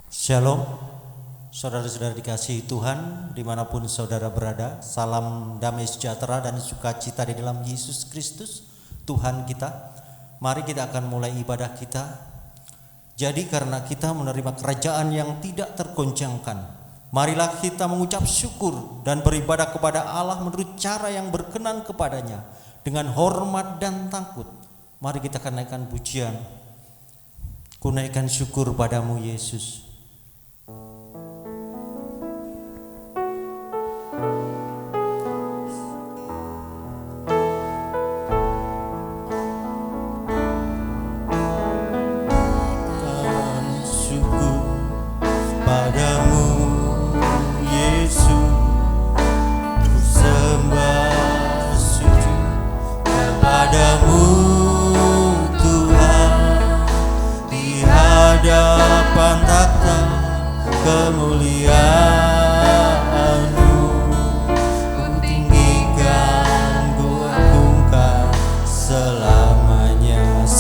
Shalom, saudara-saudara dikasihi Tuhan, dimanapun saudara berada. Salam damai sejahtera dan sukacita di dalam Yesus Kristus, Tuhan kita. Mari kita akan mulai ibadah kita. Jadi karena kita menerima kerajaan yang tidak tergoncangkan, marilah kita mengucap syukur dan beribadah kepada Allah menurut cara yang berkenan kepadanya, dengan hormat dan takut. Mari kita akan naikkan pujian. Ku naikkan syukur padamu Yesus.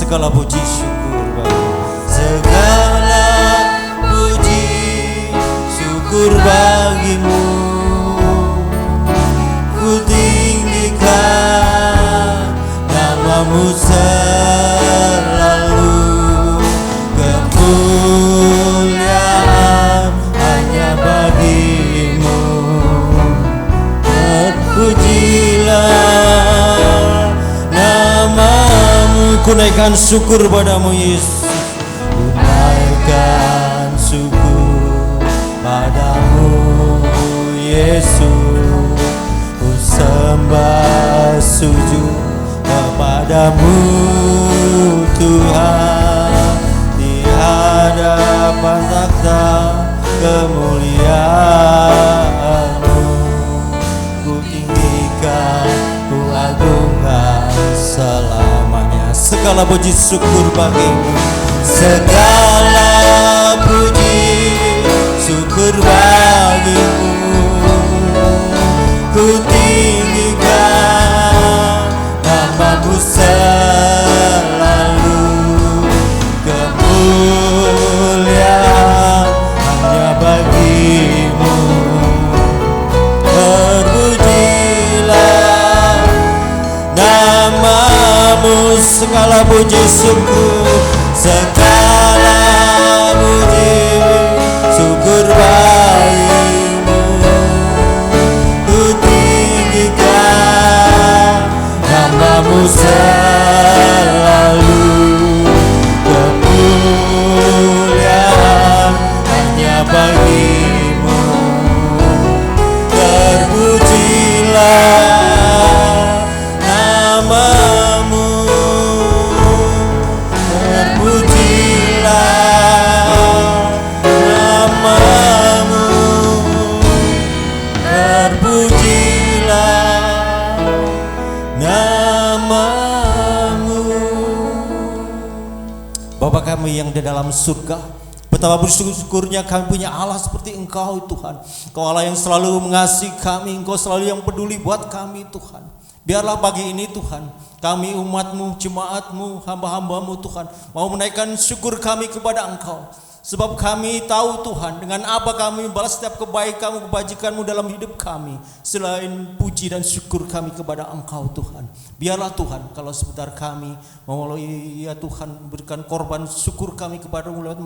Segala puji syukur bagimu, segala puji syukur bagimu. Ku tinggikan namamu selalu, kemuliaan hanya bagimu. Terpujilah namamu. Ku naikkan syukur padamu Yesus. Ku naikkan syukur padamu Yesus. Ku sembah sujud kepadamu Tuhan, di hadapan takhta kemuliaan-Mu. Ku tinggikan, ku agungkan selamanya. Segala puji syukur bagimu, segala puji syukur bagimu. Ku tinggikan namamu selalu, kemuliaan hanya bagimu. Terpujilah namamu, segala puji syukur, segala puji syukur bagimu. Ku tinggikan namamu selalu, kemuliaan hanya bagimu. Terpujilah namamu, terpujilah namamu, terpujilah namamu. Bapa kami yang di dalam surga, betapa bersyukurnya kami punya Allah seperti Engkau Tuhan. Engkau Allah yang selalu mengasihi kami, Engkau selalu yang peduli buat kami Tuhan. Biarlah pagi ini Tuhan, kami umat-Mu, jemaat-Mu, hamba-hamba-Mu Tuhan, mau menaikkan syukur kami kepada Engkau. Sebab kami tahu Tuhan, dengan apa kami membalas setiap kebaikan-Mu, kebajikan-Mu dalam hidup kami, selain puji dan syukur kami kepada Engkau Tuhan. Biarlah Tuhan, kalau sebentar kami melalui ya Tuhan, berikan korban syukur kami kepada-Mu lewat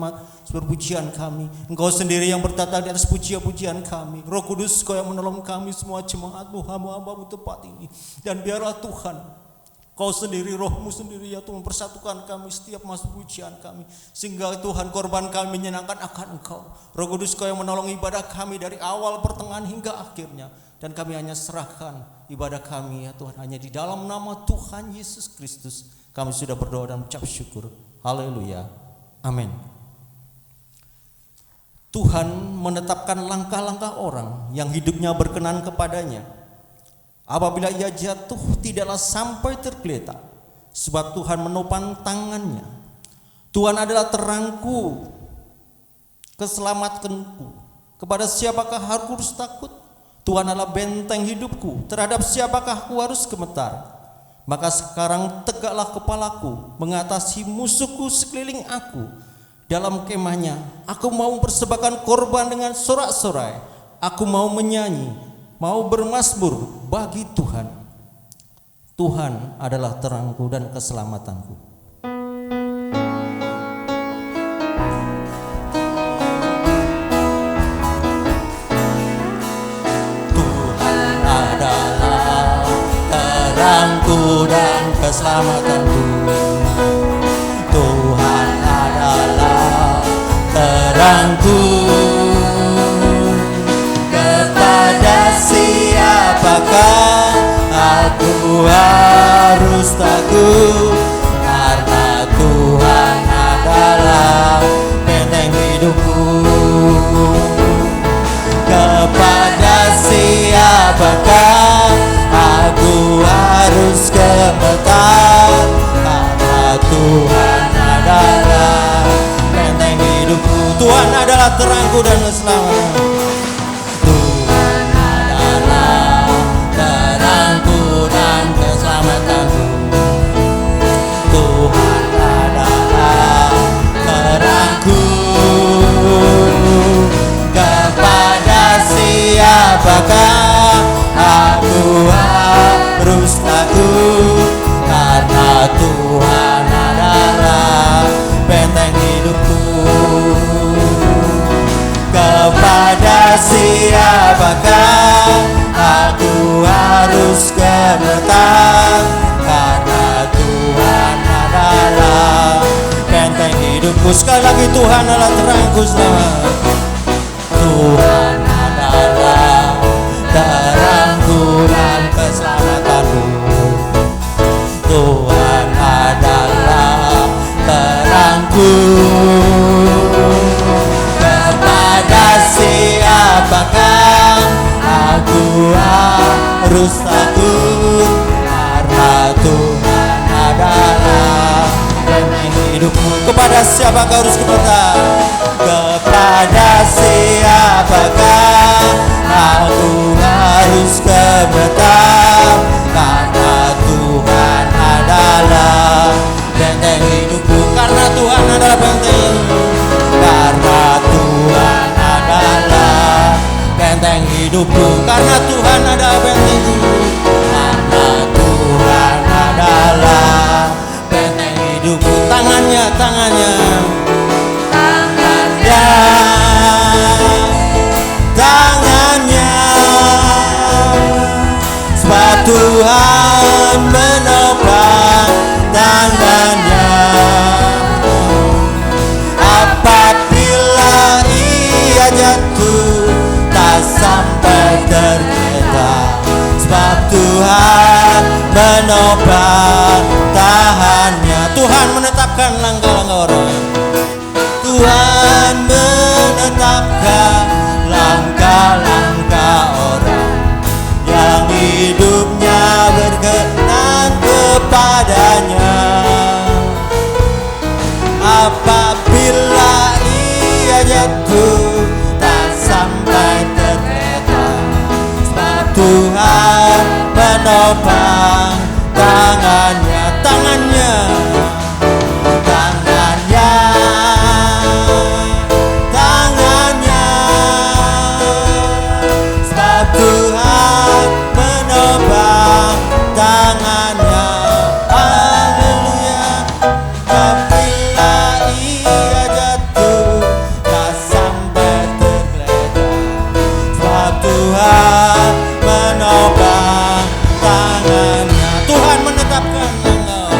pujian kami. Engkau sendiri yang bertata di atas pujian-pujian kami. Roh Kudus, Kau yang menolong kami semua jemaat-Mu, hamba-hamba-Mu tempat ini. Dan biarlah Tuhan, Kau sendiri, Roh-Mu sendiri ya Tuhan, mempersatukan kami setiap masuk pujian kami, sehingga Tuhan korban kami menyenangkan akan Engkau. Roh Kudus, Kau yang menolong ibadah kami dari awal, pertengahan hingga akhirnya. Dan kami hanya serahkan ibadah kami ya Tuhan, hanya di dalam nama Tuhan Yesus Kristus kami sudah berdoa dan mengucap syukur. Haleluya, amin. Tuhan menetapkan langkah-langkah orang yang hidupnya berkenan kepadanya. Apabila ia jatuh, tidaklah sampai tergeletak, sebab Tuhan menopang tangannya. Tuhan adalah terangku, keselamatanku. Kepada siapakah aku harus takut? Tuhan adalah benteng hidupku. Terhadap siapakah aku harus gemetar? Maka sekarang tegaklah kepalaku, mengatasi musuhku sekeliling aku. dalam kemahnya. Aku mau mempersembahkan korban dengan sorak-sorai. Aku mau menyanyi, mau bermazmur bagi Tuhan. Tuhan adalah terangku dan keselamatanku. Tuhan adalah terangku dan keselamatanku. Tuhan adalah terangku. Kepada siapakah aku harus takut? Karena Tuhan adalah benteng hidupku. Kepada siapakah aku harus gemetar? Karena Tuhan adalah benteng hidupku. Tuhan adalah terangku dan keselamatanku. Tuhan adalah terangku dan keselamatanku. Tuhan adalah terangku. Kepada siapakah aku harus takut? Karena Tuhan adalah benteng hidupku. Kepada siapakah aku harus gemetar? Karena Tuhan adalah benteng hidupku. Sekali lagi, Tuhan adalah terangku selamat. Tuhan adalah terangku dan keselamatanku. Tuhan adalah terangku. Kepada siapakah aku harus takut? Karena Tuhan adalah benteng hidupku. Kepada siapakah harus gemetar? Kepada siapakah aku harus gemetar? Karena Tuhan adalah benteng hidupku. Karena Tuhan adalah benteng. Karena Tuhan adalah benteng hidupku. Karena Tuhan adalah benteng hidupku. Karena Tuhan adalah benteng hidupku. Tangannya, tangannya, tangannya, tangannya. Sebab Tuhan menopang tangannya. Apabila ia jatuh, tak sampai tergeletak. Sebab Tuhan menopang tahannya. Tuhan menetapkan langkah-langkah orang. Tuhan menetapkan langkah-langkah orang yang hidupnya berkenan kepadanya. Apabila ia jatuh, tak sampai tergeletak. Sebab Tuhan menopang tangannya, tangannya, tangannya, tangannya. Sebab Tuhan menopang tangannya. Haleluya. Apabila ia jatuh, tak sampai tergeletak. Sebab Tuhan menopang tangannya. Tuhan menetapkan langkah.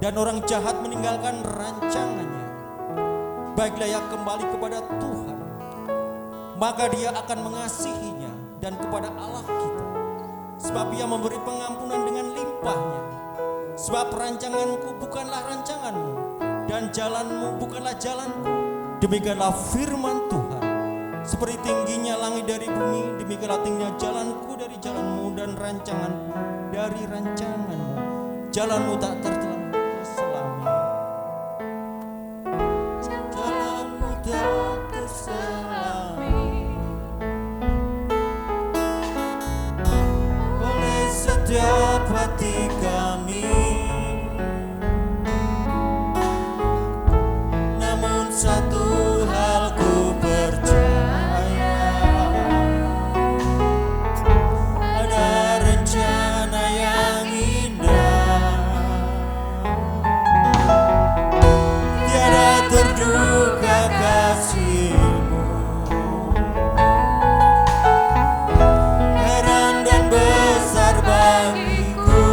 dan orang jahat meninggalkan rancangannya. Baiklah yang kembali kepada Tuhan, maka Dia akan mengasihinya, dan kepada Allah kita, sebab Ia memberi pengampunan dengan limpahnya. Sebab rancanganku bukanlah rancanganmu, dan jalanmu bukanlah jalanku. Demikianlah firman Tuhan. Seperti tingginya langit dari bumi, demikianlah tingginya jalanku dari jalanmu, dan rancanganku dari rancanganmu. Jalanmu tak terselami. Jalanmu tak terselami oleh setiap hati kami. Namun satu hal ku percaya, ada rencana yang indah, tiada terduga kasih-Mu. Heran dan besar bagiku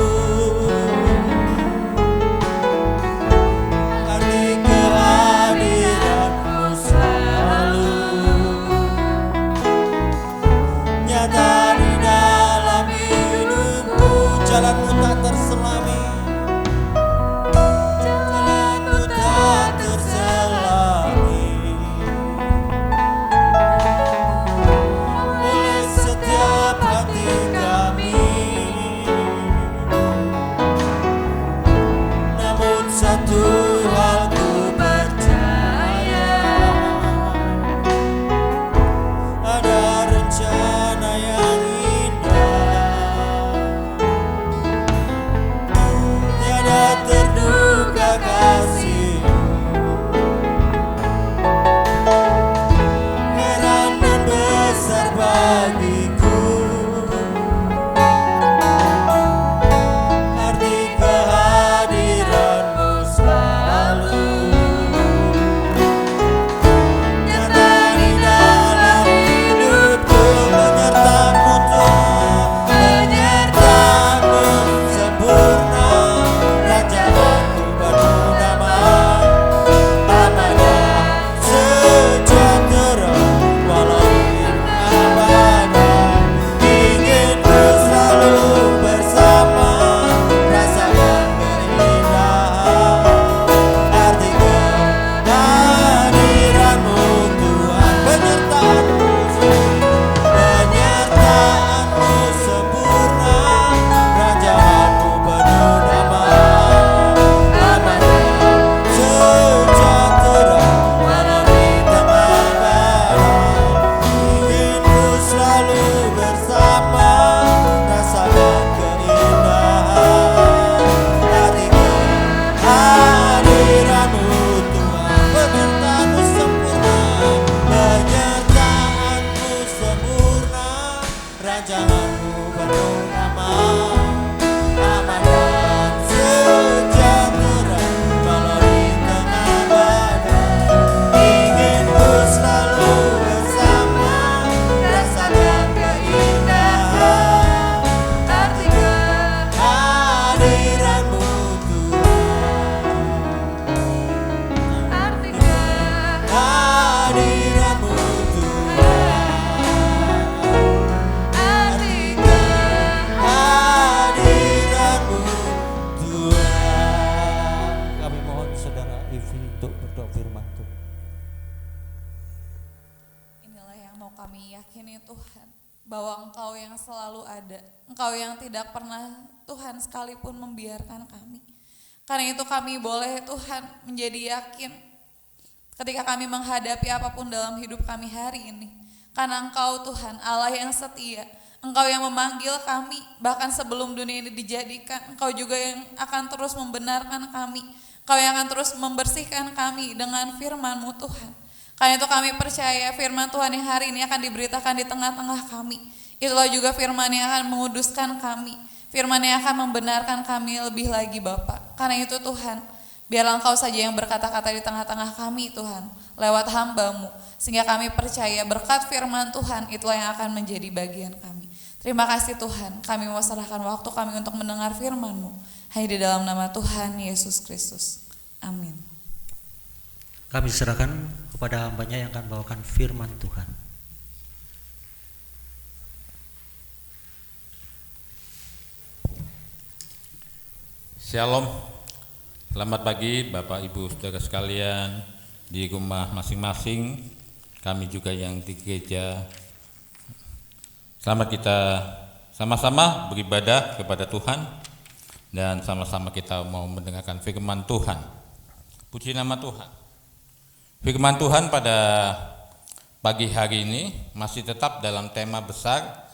arti kehadiran-Mu selalu nyata di dalam hidupku. Jalan-Mu tak terselami, jalan-Mu tak terselami oleh setiap hati kami. Namun satu hal ku percaya, ada rencana yang indah, tiada terduga kasih-Mu. Heran dan besar bagiku arti kehadiran-Mu selalu Vivi untuk berdoa firman Tuhan. Inilah yang mau kami yakini Tuhan, bahwa Engkau yang selalu ada, Engkau yang tidak pernah Tuhan sekalipun membiarkan kami. Karena itu kami boleh Tuhan menjadi yakin ketika kami menghadapi apapun dalam hidup kami hari ini. Karena Engkau Tuhan Allah yang setia, Engkau yang memanggil kami bahkan sebelum dunia ini dijadikan. Engkau juga yang akan terus membenarkan kami, Engkau yang akan terus membersihkan kami dengan firman-Mu Tuhan. Karena itu kami percaya firman Tuhan yang hari ini akan diberitakan di tengah-tengah kami. Itulah juga firman yang akan menguduskan kami, firman yang akan membenarkan kami lebih lagi Bapa. Karena itu Tuhan, biarlah Engkau saja yang berkata-kata di tengah-tengah kami Tuhan, lewat hamba-Mu. Sehingga kami percaya berkat firman Tuhan itulah yang akan menjadi bagian kami. Terima kasih Tuhan, kami mau serahkan waktu kami untuk mendengar firman-Mu. Hanya di dalam nama Tuhan Yesus Kristus. Amin. Kami serahkan kepada hambanya yang akan bawakan firman Tuhan. Shalom, selamat pagi Bapak Ibu Saudara sekalian di rumah masing-masing, kami juga yang di gereja. Selamat kita sama-sama beribadah kepada Tuhan dan sama-sama kita mau mendengarkan firman Tuhan. Puji nama Tuhan. Firman Tuhan pada pagi hari ini masih tetap dalam tema besar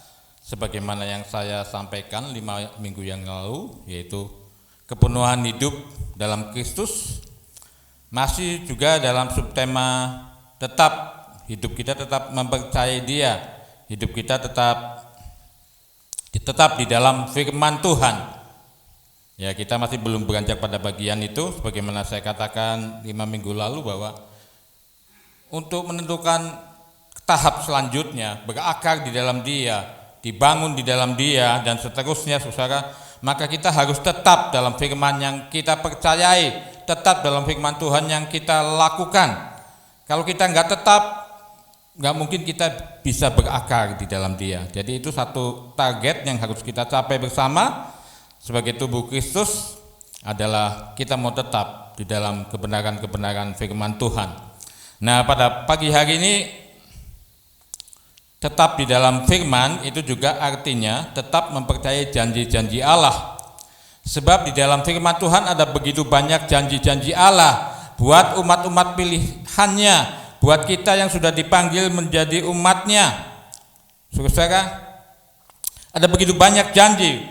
sebagaimana yang saya sampaikan 5 minggu yang lalu, yaitu kepenuhan hidup dalam Kristus. Masih juga dalam subtema tetap hidup kita tetap mempercayai Dia, hidup kita tetap di dalam firman Tuhan. Ya, kita masih belum beranjak pada bagian itu sebagaimana saya katakan 5 minggu lalu, bahwa untuk menentukan tahap selanjutnya, berakar di dalam Dia, dibangun di dalam Dia dan seterusnya saudara, maka kita harus tetap dalam firman yang kita percayai, tetap dalam firman Tuhan yang kita lakukan. Kalau kita enggak tetap, enggak mungkin kita bisa berakar di dalam Dia. Jadi itu satu target yang harus kita capai bersama sebagai tubuh Kristus, adalah kita mau tetap di dalam kebenaran-kebenaran firman Tuhan. Nah, pada pagi hari ini tetap di dalam firman itu juga artinya tetap mempercayai janji-janji Allah. Sebab di dalam firman Tuhan ada begitu banyak janji-janji Allah buat umat-umat pilihannya, buat kita yang sudah dipanggil menjadi umatnya. Saudara, ada begitu banyak janji.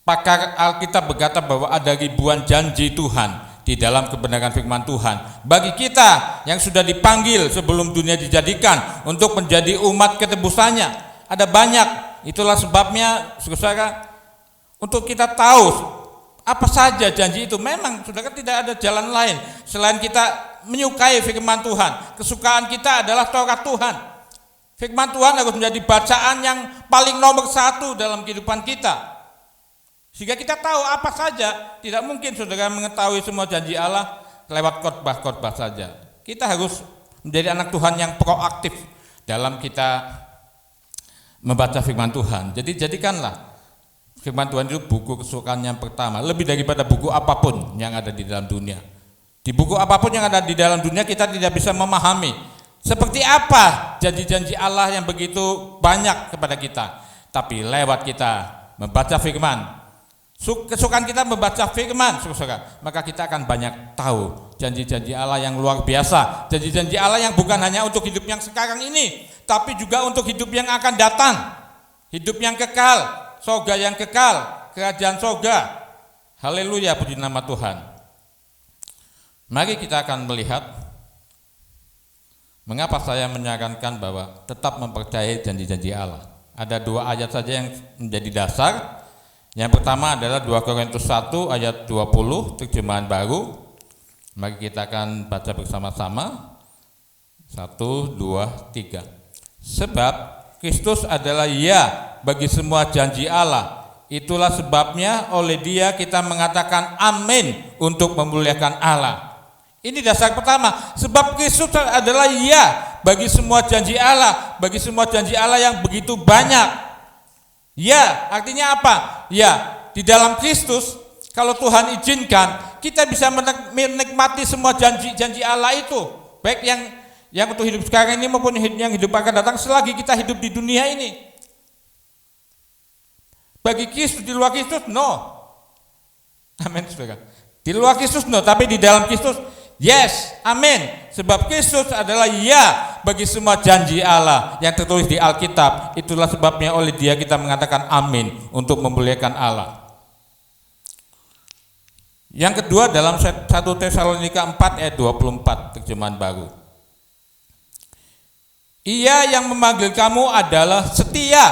Pakar Alkitab berkata bahwa ada ribuan janji Tuhan di dalam kebenaran firman Tuhan. Bagi kita yang sudah dipanggil sebelum dunia dijadikan untuk menjadi umat ketebusannya, ada banyak. Itulah sebabnya saudara, untuk kita tahu apa saja janji itu, memang saudara tidak ada jalan lain selain kita menyukai firman Tuhan. Kesukaan kita adalah Taurat Tuhan. Firman Tuhan harus menjadi bacaan yang paling nomor 1 dalam kehidupan kita. Sehingga kita tahu apa saja. Tidak mungkin saudara mengetahui semua janji Allah lewat khotbah-khotbah saja. Kita harus menjadi anak Tuhan yang proaktif dalam kita membaca firman Tuhan. Jadi jadikanlah firman Tuhan itu buku kesukaan yang pertama, lebih daripada buku apapun yang ada di dalam dunia. Di buku apapun yang ada di dalam dunia kita tidak bisa memahami seperti apa janji-janji Allah yang begitu banyak kepada kita. Tapi lewat kita membaca firman, kesukaan kita membaca firman, saudara, maka kita akan banyak tahu janji-janji Allah yang luar biasa, janji-janji Allah yang bukan hanya untuk hidup yang sekarang ini, tapi juga untuk hidup yang akan datang, hidup yang kekal, surga yang kekal, kerajaan surga. Haleluya, puji nama Tuhan. Mari kita akan melihat mengapa saya menyarankan bahwa tetap mempercayai janji-janji Allah. Ada 2 ayat saja yang menjadi dasar. Yang pertama adalah 2 Korintus 1 ayat 20 terjemahan baru. Mari kita akan baca bersama-sama. 1, 2, 3. Sebab Kristus adalah ya bagi semua janji Allah. Itulah sebabnya oleh Dia kita mengatakan amin untuk memuliakan Allah. Ini dasar pertama. Sebab Kristus adalah ya bagi semua janji Allah, bagi semua janji Allah yang begitu banyak. Ya, artinya apa? Ya, di dalam Kristus kalau Tuhan izinkan, kita bisa menikmati semua janji-janji Allah itu, baik yang untuk hidup sekarang ini maupun yang hidup akan datang selagi kita hidup di dunia ini. Bagi Kristus, di luar Kristus, no. Amin, saudara. Di luar Kristus, no. Tapi di dalam Kristus, yes. Amin. Sebab Kristus adalah ya bagi semua janji Allah yang tertulis di Alkitab. Itulah sebabnya oleh Dia kita mengatakan amin untuk memuliakan Allah. Yang kedua dalam 1 Tesalonika 4 ayat 24 terjemahan baru. Ia yang memanggil kamu adalah setia,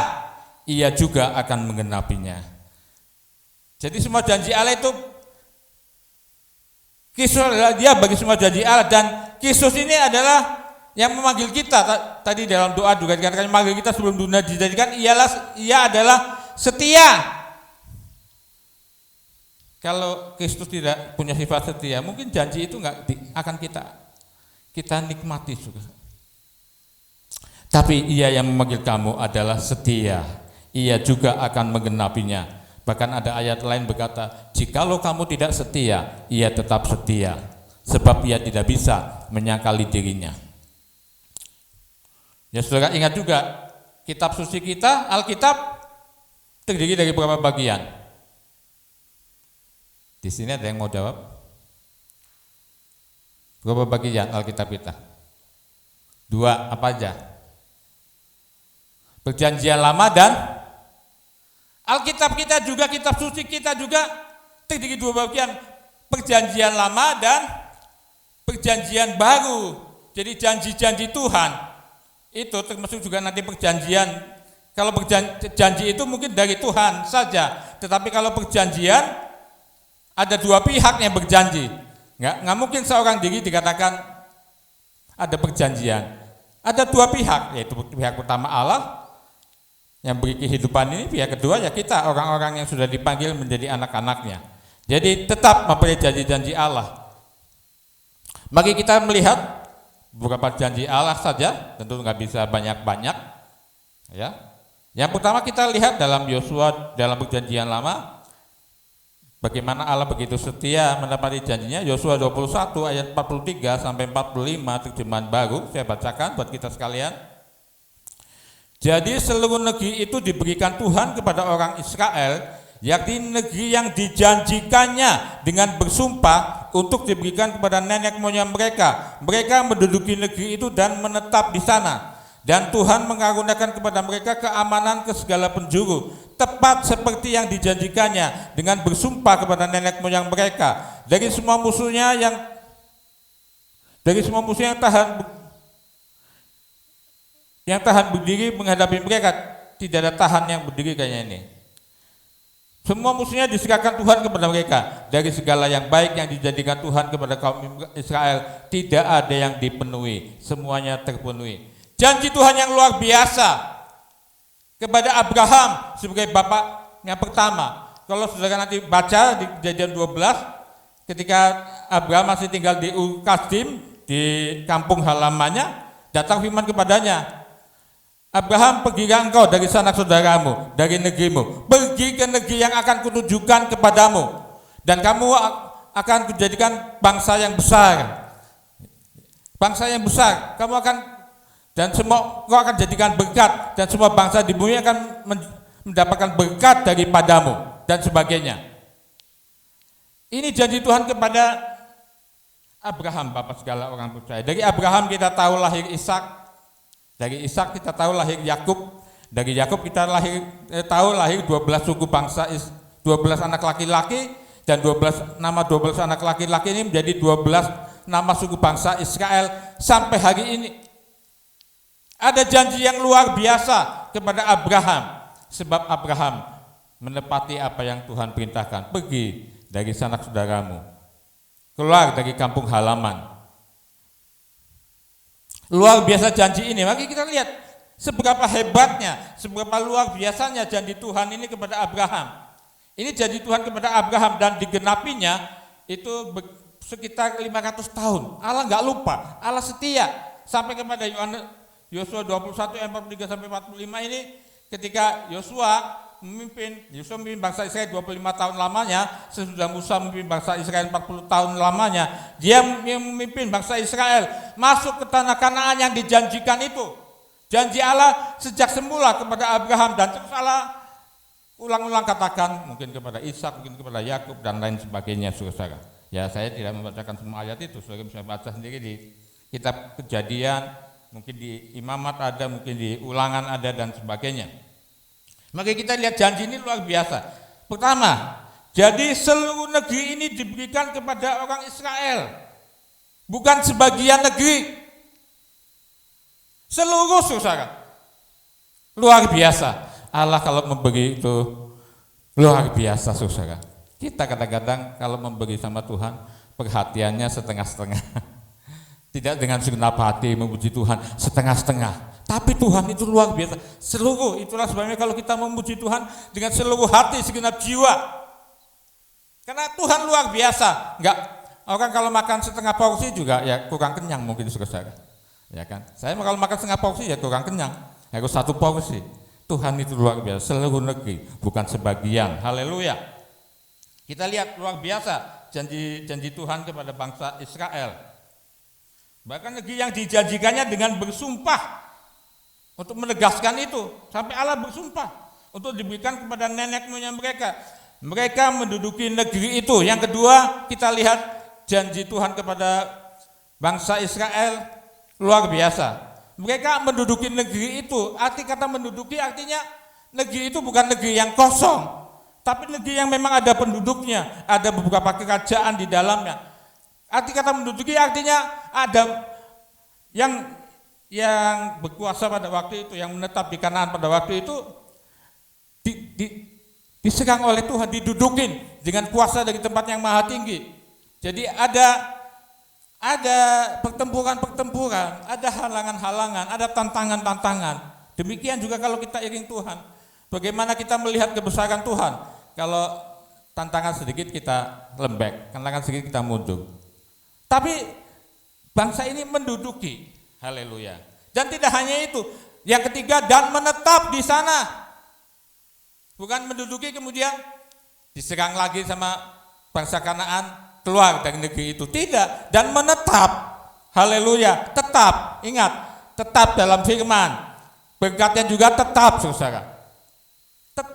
ia juga akan menggenapinya. Jadi semua janji Allah itu, Kristus adalah Dia bagi semua janji Allah, dan Kristus ini adalah yang memanggil kita. Tadi dalam doa juga dikatakan memanggil kita sebelum dunia dijadikan, Ia adalah setia. Kalau Kristus tidak punya sifat setia, mungkin janji itu nggak akan kita nikmati juga. Tapi Ia yang memanggil kamu adalah setia, Ia juga akan menggenapinya. Bahkan ada ayat lain berkata, jikalau kamu tidak setia, Ia tetap setia, sebab Ia tidak bisa menyangkali dirinya. Ya saudara, ingat juga, kitab suci kita, Alkitab, terdiri dari berapa bagian? Di sini ada yang mau jawab? Berapa bagian Alkitab kita? 2, apa aja? Perjanjian Lama dan Alkitab kita juga, kitab suci kita juga terdiri 2 bagian, Perjanjian Lama dan Perjanjian Baru. Jadi janji-janji Tuhan itu termasuk juga nanti perjanjian. Kalau janji itu mungkin dari Tuhan saja, tetapi kalau perjanjian ada 2 pihak yang berjanji. Nggak mungkin seorang diri dikatakan ada perjanjian. Ada 2 pihak, yaitu pihak pertama Allah yang beri kehidupan ini, pihak kedua ya kita, orang-orang yang sudah dipanggil menjadi anak-anaknya. Jadi tetap mempercayai janji-janji Allah. Mari kita melihat beberapa janji Allah saja, tentu nggak bisa banyak-banyak. Ya. Yang pertama kita lihat dalam Yosua, dalam perjanjian Lama, bagaimana Allah begitu setia menepati janjinya. Yosua 21 ayat 43 sampai 45 terjemahan baru, saya bacakan buat kita sekalian. Jadi seluruh negeri itu diberikan Tuhan kepada orang Israel, yakni negeri yang dijanjikannya dengan bersumpah untuk diberikan kepada nenek moyang mereka. Mereka menduduki negeri itu dan menetap di sana. Dan Tuhan mengaruniakan kepada mereka keamanan ke segala penjuru, tepat seperti yang dijanjikannya dengan bersumpah kepada nenek moyang mereka. Dari semua musuhnya yang tahan berdiri menghadapi mereka, tidak ada tahan yang berdiri kayaknya ini. Semua musuhnya diserahkan Tuhan kepada mereka. Dari segala yang baik yang dijadikan Tuhan kepada kaum Israel, tidak ada yang dipenuhi, semuanya terpenuhi. Janji Tuhan yang luar biasa kepada Abraham sebagai bapaknya pertama. Kalau saudara nanti baca di Kejadian 12, ketika Abraham masih tinggal di Ur Kasdim, di kampung halamannya, datang firman kepadanya, Abraham, pergilah engkau dari sanak saudaramu, dari negerimu, pergi ke negeri yang akan kutunjukkan kepadamu, dan kamu akan kujadikan bangsa yang besar. Bangsa yang besar, kamu akan, dan semua kau akan jadikan berkat, dan semua bangsa di bumi akan mendapatkan berkat daripadamu, dan sebagainya. Ini janji Tuhan kepada Abraham, bapak segala orang percaya. Dari Abraham kita tahu lahir Ishak. Dari Ishak kita tahu lahir Yakub. Dari Yakub kita tahu lahir 12 suku bangsa, 12 anak laki-laki, dan 12 anak laki-laki ini menjadi 12 nama suku bangsa Israel sampai hari ini. Ada janji yang luar biasa kepada Abraham, sebab Abraham menepati apa yang Tuhan perintahkan. Pergi dari sanak saudaramu, keluar dari kampung halaman. Luar biasa janji ini. Mari kita lihat seberapa hebatnya, seberapa luar biasanya janji Tuhan ini kepada Abraham. Ini janji Tuhan kepada Abraham dan digenapinya itu sekitar 500 tahun. Allah nggak lupa, Allah setia sampai kepada Yosua 21 ayat 43 sampai 45 ini, ketika Yosua Yosua memimpin bangsa Israel 25 tahun lamanya, sesudah Musa memimpin bangsa Israel 40 tahun lamanya. Dia memimpin bangsa Israel masuk ke tanah Kanaan yang dijanjikan itu. Janji Allah sejak semula kepada Abraham, dan terus Allah ulang-ulang katakan mungkin kepada Ishak, mungkin kepada Yakub dan lain sebagainya, saudara. Ya, saya tidak membacakan semua ayat itu, saudara bisa baca sendiri di kitab Kejadian, mungkin di Imamat ada, mungkin di Ulangan ada dan sebagainya. Maka kita lihat janji ini luar biasa. Pertama, jadi seluruh negeri ini diberikan kepada orang Israel, bukan sebagian negeri. Seluruh, saudara. Luar biasa. Allah kalau memberi itu luar biasa, saudara. Kita kadang-kadang kalau memberi sama Tuhan, perhatiannya setengah-setengah. Tidak dengan segenap hati memuji Tuhan, setengah-setengah. Tapi Tuhan itu luar biasa, seluruh. Itulah sebabnya kalau kita memuji Tuhan dengan seluruh hati, segenap jiwa. Karena Tuhan luar biasa. Enggak, orang kalau makan setengah porsi juga ya kurang kenyang mungkin, saudara. Ya kan? Saya kalau makan setengah porsi ya kurang kenyang. Harus satu porsi. Tuhan itu luar biasa, seluruh negeri, bukan sebagian. Haleluya. Kita lihat luar biasa janji Tuhan kepada bangsa Israel. Bahkan negeri yang dijanjikannya dengan bersumpah untuk menegaskan itu, sampai Allah bersumpah untuk diberikan kepada nenek moyang mereka. Mereka menduduki negeri itu. Yang kedua, kita lihat janji Tuhan kepada bangsa Israel luar biasa. Mereka menduduki negeri itu. Arti kata menduduki artinya negeri itu bukan negeri yang kosong, tapi negeri yang memang ada penduduknya, ada beberapa kerajaan di dalamnya. Arti kata menduduki artinya ada yang berkuasa pada waktu itu, yang menetap di Kanaan pada waktu itu, diserang oleh Tuhan, didudukin dengan kuasa dari tempat yang maha tinggi. Jadi ada pertempuran, ada halangan-halangan, ada tantangan-tantangan. Demikian juga kalau kita iring Tuhan. Bagaimana kita melihat kebesaran Tuhan? Kalau tantangan sedikit kita lembek, tantangan sedikit kita mundur. Tapi bangsa ini menduduki. Haleluya. Dan tidak hanya itu, yang ketiga, dan menetap di sana. Bukan menduduki kemudian diserang lagi sama bangsa Kanaan, keluar dari negeri itu. Tidak, dan menetap. Haleluya, tetap. Ingat, tetap dalam firman. Berkatnya juga tetap, saudara.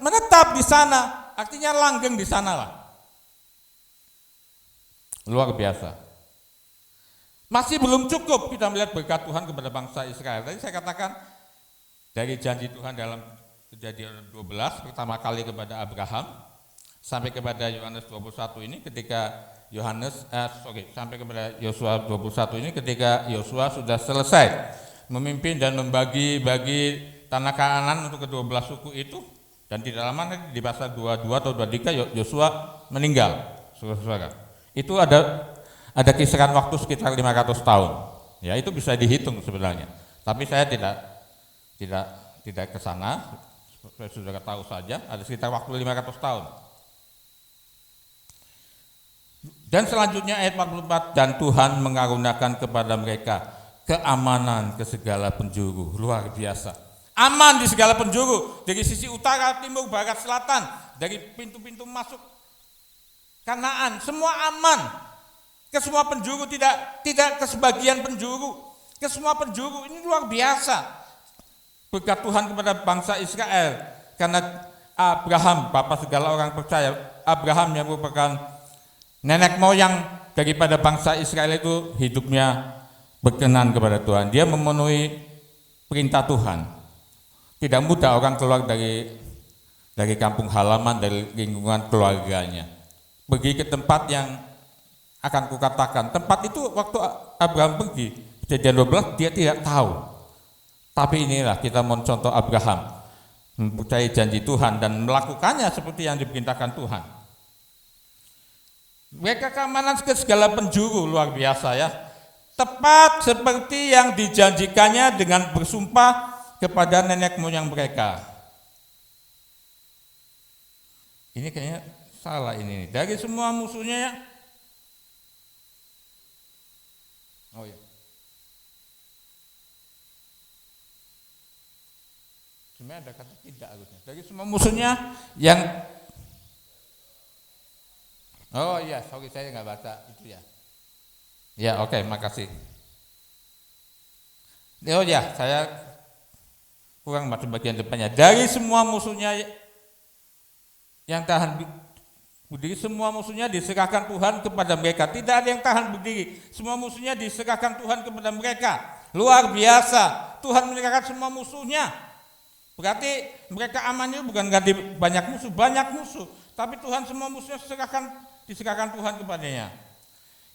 Menetap di sana, artinya langgeng di sanalah. Luar biasa. Masih belum cukup kita melihat berkat Tuhan kepada bangsa Israel. Tadi saya katakan dari janji Tuhan dalam Kejadian 12 pertama kali kepada Abraham sampai kepada Yohanes 21 ini ketika sampai kepada Yosua 21 ini ketika Yosua sudah selesai memimpin dan membagi-bagi tanah Kanaan untuk kedua belas suku itu, dan tidak lama di pasal 22 atau 23 Yosua meninggal. Saudara-saudara. Itu ada kisaran waktu sekitar 500 tahun. Ya, itu bisa dihitung sebenarnya. Tapi saya tidak ke sana. Saudara tahu saja, ada sekitar waktu 500 tahun. Dan selanjutnya ayat 44, dan Tuhan mengaruniakan kepada mereka keamanan ke segala penjuru. Luar biasa. Aman di segala penjuru, dari sisi utara, timur, barat, selatan, dari pintu-pintu masuk Kanaan, semua aman. Ke semua penjuru, tidak ke sebagian penjuru, ke semua penjuru. Ini luar biasa berkat Tuhan kepada bangsa Israel. Karena Abraham, bapak segala orang percaya, Abraham yang merupakan nenek moyang daripada bangsa Israel itu, hidupnya berkenan kepada Tuhan. Dia memenuhi perintah Tuhan. Tidak mudah orang keluar dari kampung halaman, dari lingkungan keluarganya, pergi ke tempat yang akan kukatakan, tempat itu waktu Abraham pergi, Kejadian 12, dia tidak tahu. Tapi inilah kita mencontoh Abraham, mempercayai janji Tuhan dan melakukannya seperti yang diperintahkan Tuhan. Mereka keamanan ke segala penjuru, luar biasa ya. Tepat seperti yang dijanjikannya dengan bersumpah kepada nenek moyang mereka. Ini kayaknya salah ini. Dari semua musuhnya ya. Oh ya. Sebenarnya ada kata tidak harusnya. Dari semua musuhnya yang oh iya, sorry saya nggak baca itu ya. Ya oke, makasih. Oh ya, saya kurang baca bagian depannya. Dari semua musuhnya yang tahan berdiri, semua musuhnya diserahkan Tuhan kepada mereka. Tidak ada yang tahan berdiri. Semua musuhnya diserahkan Tuhan kepada mereka. Luar biasa. Tuhan menyerahkan semua musuhnya. Berarti mereka aman itu bukan ganti banyak musuh, tapi Tuhan semua musuhnya diserahkan Tuhan kepadanya.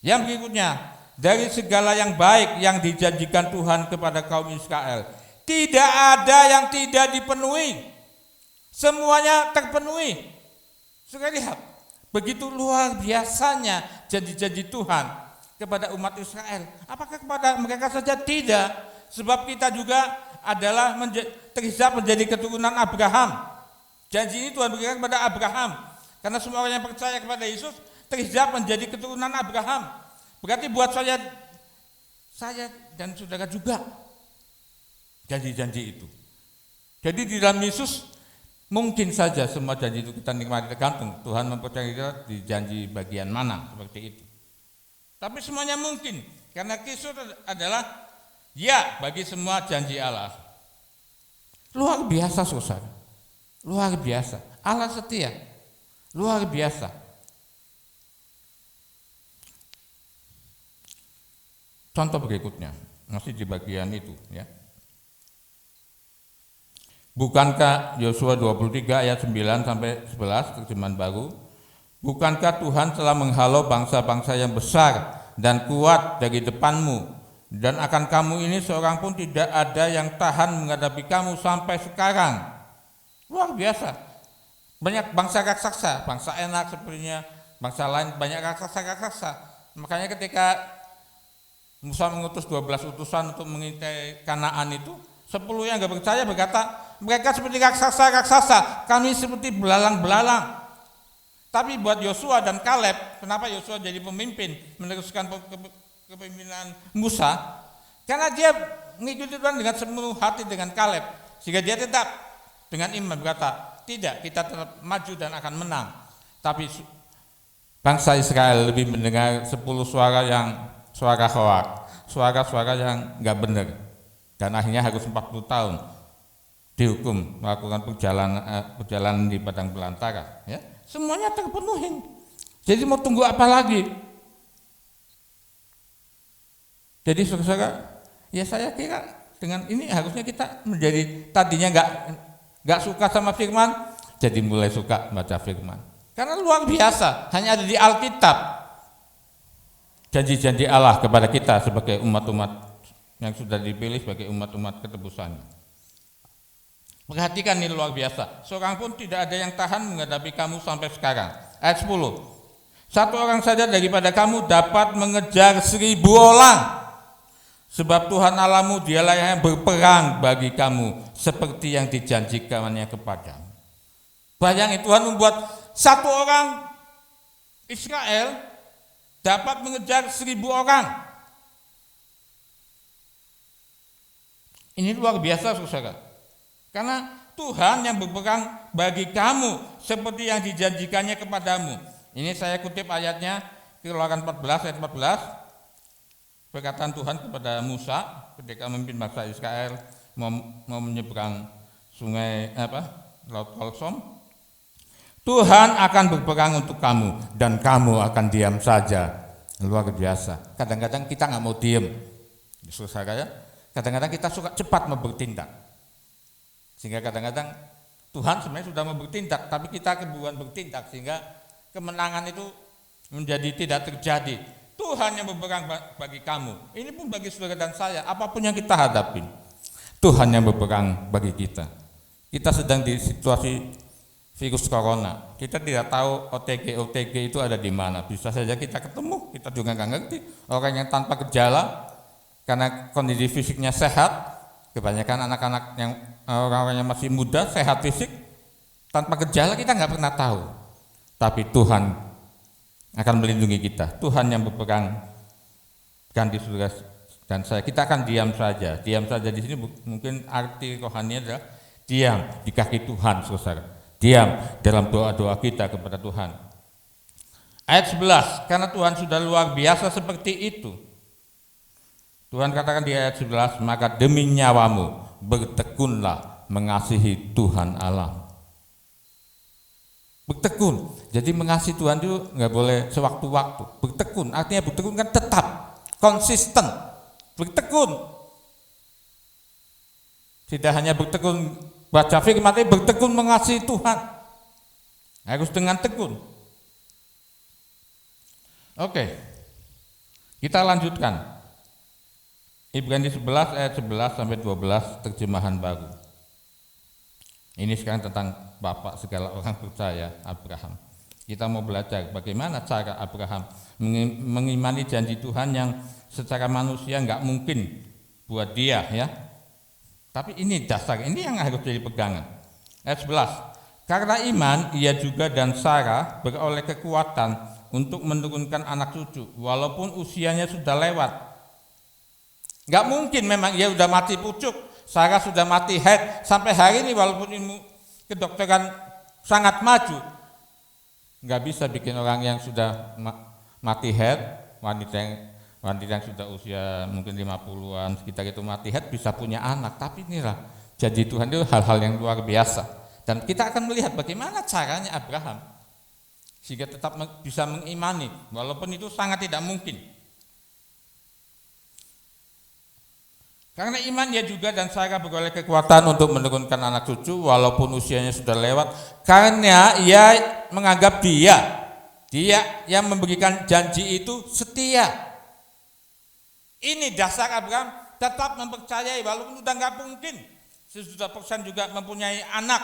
Yang berikutnya, dari segala yang baik yang dijanjikan Tuhan kepada kaum Israel, tidak ada yang tidak dipenuhi. Semuanya terpenuhi. Sudah lihat, begitu luar biasanya janji-janji Tuhan kepada umat Israel. Apakah kepada mereka saja? Tidak. Sebab kita juga adalah terhisap menjadi keturunan Abraham. Janji ini Tuhan berikan kepada Abraham. Karena semua orang yang percaya kepada Yesus terhisap menjadi keturunan Abraham. Berarti buat saya dan saudara juga janji-janji itu. Jadi di dalam Yesus mungkin saja semua janji itu kita nikmati, tergantung Tuhan mempercayai kita di janji bagian mana seperti itu. Tapi semuanya mungkin karena Kristus adalah ya bagi semua janji Allah. Luar biasa saudara. Luar biasa. Allah setia. Luar biasa. Contoh berikutnya, masih di bagian itu ya. Bukankah Yosua 23 ayat 9 sampai 11 terjemahan baru, bukankah Tuhan telah menghalau bangsa-bangsa yang besar dan kuat dari depanmu, dan akan kamu ini seorang pun tidak ada yang tahan menghadapi kamu sampai sekarang. Luar biasa. Banyak bangsa raksasa, bangsa Enak sepertinya, bangsa lain banyak raksasa-raksasa. Makanya ketika Musa mengutus 12 utusan untuk mengintai Kanaan itu, 10 yang enggak percaya berkata, mereka seperti raksasa-raksasa, kami seperti belalang-belalang. Tapi buat Yosua dan Kaleb, kenapa Yosua jadi pemimpin meneruskan kepemimpinan Musa? Karena dia mengikuti Tuhan dengan sepenuh hati dengan Kaleb, sehingga dia tetap dengan iman berkata, tidak, kita tetap maju dan akan menang. Tapi bangsa Israel lebih mendengar 10 suara yang suara hoak, suara-suara yang enggak benar. Dan akhirnya harus 40 tahun dihukum melakukan perjalanan di padang belantara. Ya, semuanya terpenuhi. Jadi mau tunggu apa lagi? Jadi saudara, ya saya kira dengan ini harusnya kita menjadi tadinya enggak suka sama firman, jadi mulai suka baca firman. Karena luar biasa, hanya ada di Alkitab. Janji-janji Allah kepada kita sebagai umat-umat yang sudah dipilih sebagai umat-umat ketebusannya. Perhatikan ini luar biasa. Seorang pun tidak ada yang tahan menghadapi kamu sampai sekarang. Ayat 10. Satu orang saja daripada kamu dapat mengejar 1000 orang. Sebab Tuhan Allahmu dialah yang berperang bagi kamu seperti yang dijanjikannya kepadamu. Bayangin, Tuhan membuat satu orang Israel dapat mengejar 1000 orang. Ini luar biasa saudara. Karena Tuhan yang berperang bagi kamu seperti yang dijanjikannya kepadamu. Ini saya kutip ayatnya Keluaran 14 ayat 14. Perkataan Tuhan kepada Musa ketika memimpin bangsa Israel mau menyeberang sungai Laut Kolsom. Tuhan akan berperang untuk kamu dan kamu akan diam saja. Luar biasa. Kadang-kadang kita nggak mau diam, saudara ya. Kadang-kadang kita suka cepat mau bertindak, sehingga kadang-kadang Tuhan sebenarnya sudah mau bertindak, tapi kita keburuan bertindak sehingga kemenangan itu menjadi tidak terjadi. Tuhan yang berperang bagi kamu. Ini pun bagi saudara dan saya, apapun yang kita hadapi, Tuhan yang berperang bagi kita. Kita sedang di situasi virus corona, kita tidak tahu OTG itu ada di mana. Bisa saja kita ketemu, kita juga nggak ngerti. Orang yang tanpa gejala, karena kondisi fisiknya sehat, kebanyakan anak-anak yang orang-orang yang masih muda, sehat fisik, tanpa gejala kita nggak pernah tahu. Tapi Tuhan akan melindungi kita. Tuhan yang berperang ganti saudara dan saya. Kita akan diam saja. Diam saja di sini mungkin arti rohani adalah diam di kaki Tuhan, saudara. Diam dalam doa-doa kita kepada Tuhan. Ayat 11, karena Tuhan sudah luar biasa seperti itu. Tuhan katakan di ayat 11, maka demi nyawamu bertekunlah mengasihi Tuhan Allah. Bertekun, jadi mengasihi Tuhan itu nggak boleh sewaktu-waktu. Bertekun, artinya bertekun kan tetap, konsisten, bertekun. Tidak hanya bertekun baca firman, tapi bertekun mengasihi Tuhan. Harus dengan tekun. Oke, kita lanjutkan. Ibrani 11 ayat 11 sampai 12 terjemahan baru. Ini sekarang tentang bapak segala orang percaya, Abraham. Kita mau belajar bagaimana cara Abraham mengimani janji Tuhan yang secara manusia nggak mungkin buat dia, ya. Tapi ini dasar, ini yang harus jadi pegangan. Ayat 11. Karena iman, ia juga dan Sarah beroleh kekuatan untuk menurunkan anak cucu, walaupun usianya sudah lewat. Nggak mungkin memang ia sudah mati pucuk, Sarah sudah mati head, sampai hari ini walaupun ilmu kedokteran sangat maju, nggak bisa bikin orang yang sudah mati head, wanita yang sudah usia mungkin 50-an sekitar itu mati head bisa punya anak. Tapi inilah janji Tuhan itu hal-hal yang luar biasa. Dan kita akan melihat bagaimana caranya Abraham sehingga tetap bisa mengimani walaupun itu sangat tidak mungkin. Karena iman dia juga dan Sarah beroleh kekuatan untuk menurunkan anak cucu walaupun usianya sudah lewat, karena ia menganggap dia yang memberikan janji itu setia. Ini dasar Abraham, tetap mempercayai walaupun sudah nggak mungkin 100% juga mempunyai anak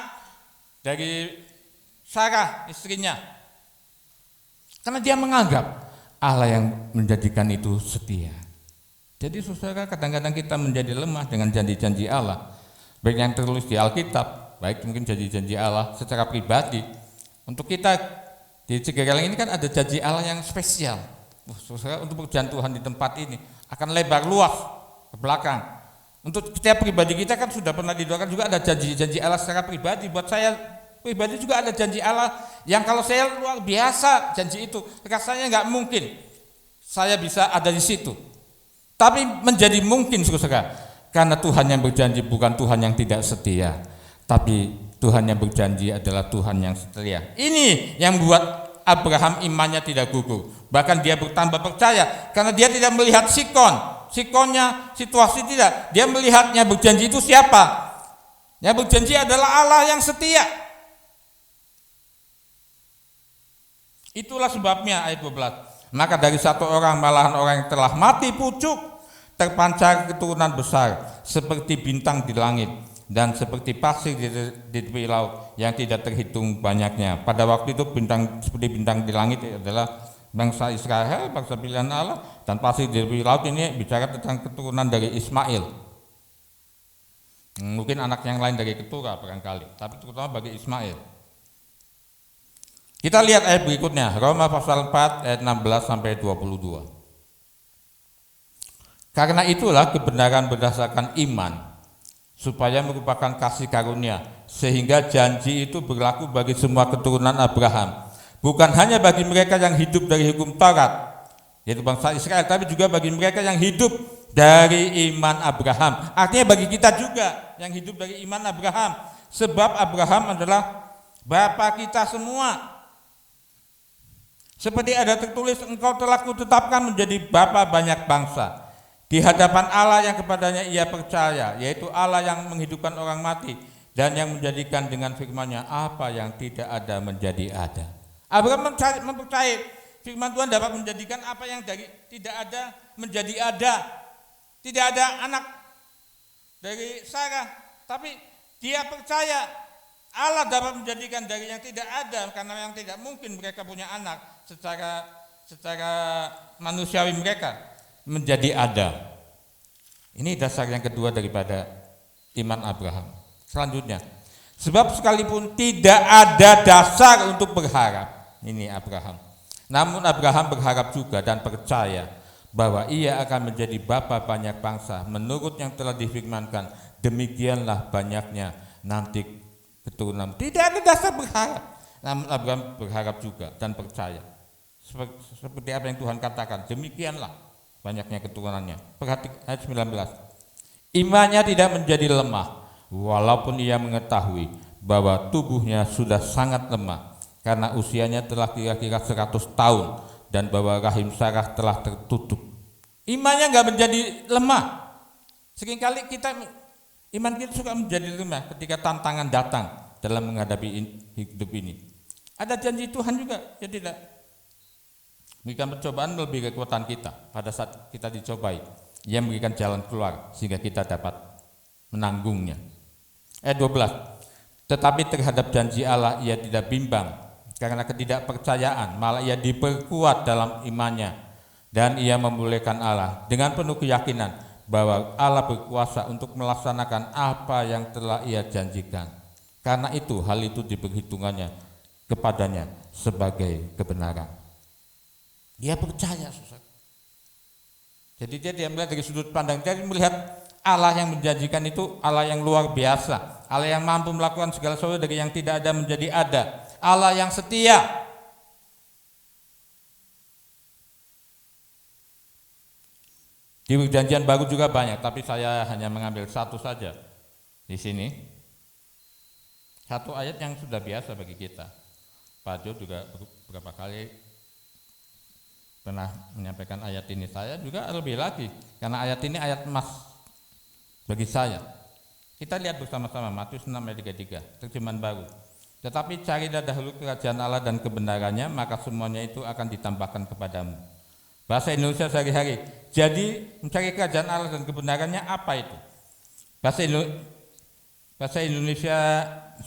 dari Sarah istrinya. Karena dia menganggap Allah yang menjadikan itu setia. Jadi saudara, kadang-kadang kita menjadi lemah dengan janji-janji Allah, baik yang tertulis di Alkitab, baik mungkin janji-janji Allah secara pribadi. Untuk kita di Cigarelang ini kan ada janji Allah yang spesial. Saudara, untuk pekerjaan Tuhan di tempat ini akan lebar luas ke belakang. Untuk setiap pribadi kita kan sudah pernah didoakan juga ada janji-janji Allah secara pribadi. Buat saya pribadi juga ada janji Allah yang kalau saya luar biasa janji itu, rasanya nggak mungkin saya bisa ada di situ. Tapi menjadi mungkin, saudara, karena Tuhan yang berjanji bukan Tuhan yang tidak setia, tapi Tuhan yang berjanji adalah Tuhan yang setia. Ini yang buat Abraham imannya tidak gugur, bahkan dia bertambah percaya karena dia tidak melihat sikonnya, situasi tidak. Dia melihatnya berjanji itu siapa? Yang berjanji adalah Allah yang setia. Itulah sebabnya ayat 12. Maka dari satu orang malahan orang yang telah mati pucuk terpancar keturunan besar seperti bintang di langit dan seperti pasir di tepi laut yang tidak terhitung banyaknya. Pada waktu itu seperti bintang di langit adalah bangsa Israel, bangsa pilihan Allah, dan pasir di tepi laut ini bicara tentang keturunan dari Ismail. Mungkin anak yang lain dari keturah barangkali, tapi terutama bagi Ismail. Kita lihat ayat berikutnya, Roma pasal 4 ayat 16 sampai 22. Karena itulah kebenaran berdasarkan iman, supaya merupakan kasih karunia, sehingga janji itu berlaku bagi semua keturunan Abraham, bukan hanya bagi mereka yang hidup dari hukum Taurat, yaitu bangsa Israel, tapi juga bagi mereka yang hidup dari iman Abraham. Artinya bagi kita juga yang hidup dari iman Abraham, sebab Abraham adalah bapa kita semua. Seperti ada tertulis, engkau telah kutetapkan menjadi bapa banyak bangsa di hadapan Allah yang kepadanya ia percaya, yaitu Allah yang menghidupkan orang mati dan yang menjadikan dengan firman-Nya apa yang tidak ada menjadi ada. Abraham mempercayai firman Tuhan dapat menjadikan apa yang dari tidak ada menjadi ada. Tidak ada anak dari Sarah, tapi dia percaya Allah dapat menjadikan dari yang tidak ada, karena yang tidak mungkin mereka punya anak secara manusiawi mereka menjadi ada. Ini dasar yang kedua daripada iman Abraham. Selanjutnya, sebab sekalipun tidak ada dasar untuk berharap, ini Abraham. Namun Abraham berharap juga dan percaya bahwa ia akan menjadi bapa banyak bangsa menurut yang telah difirmankan, demikianlah banyaknya nanti keturunan. Tidak ada dasar berharap. Namun Abraham berharap juga dan percaya. Seperti apa yang Tuhan katakan, demikianlah banyaknya keturunannya. Perhatikan ayat 19. Imannya tidak menjadi lemah, walaupun ia mengetahui bahwa tubuhnya sudah sangat lemah, karena usianya telah kira-kira 100 tahun, dan bahwa rahim Sarah telah tertutup. Imannya nggak menjadi lemah. Seringkali iman kita suka menjadi lemah ketika tantangan datang dalam menghadapi hidup ini. Ada janji Tuhan juga, ya tidak. Memberikan percobaan melebihi kekuatan kita pada saat kita dicobai. Ia memberikan jalan keluar sehingga kita dapat menanggungnya. Ayat 12. Tetapi terhadap janji Allah ia tidak bimbang karena ketidakpercayaan, malah ia diperkuat dalam imannya, dan ia membolehkan Allah dengan penuh keyakinan bahwa Allah berkuasa untuk melaksanakan apa yang telah ia janjikan. Karena itu hal itu diperhitungannya kepadanya sebagai kebenaran. Dia percaya, susah. Jadi dia melihat dari sudut pandang, dia melihat Allah yang menjanjikan itu Allah yang luar biasa, Allah yang mampu melakukan segala sesuatu dari yang tidak ada menjadi ada, Allah yang setia. Di perjanjian baru juga banyak, tapi saya hanya mengambil satu saja di sini. Satu ayat yang sudah biasa bagi kita. Pak Jo juga beberapa kali pernah menyampaikan ayat ini. Saya juga lebih lagi, karena ayat ini ayat emas bagi saya. Kita lihat bersama-sama Matius 6 ayat 33, terjemahan baru. Tetapi carilah dahulu kerajaan Allah dan kebenarannya, maka semuanya itu akan ditambahkan kepadamu. Bahasa Indonesia sehari-hari. Jadi mencari kerajaan Allah dan kebenarannya apa itu? Bahasa Indonesia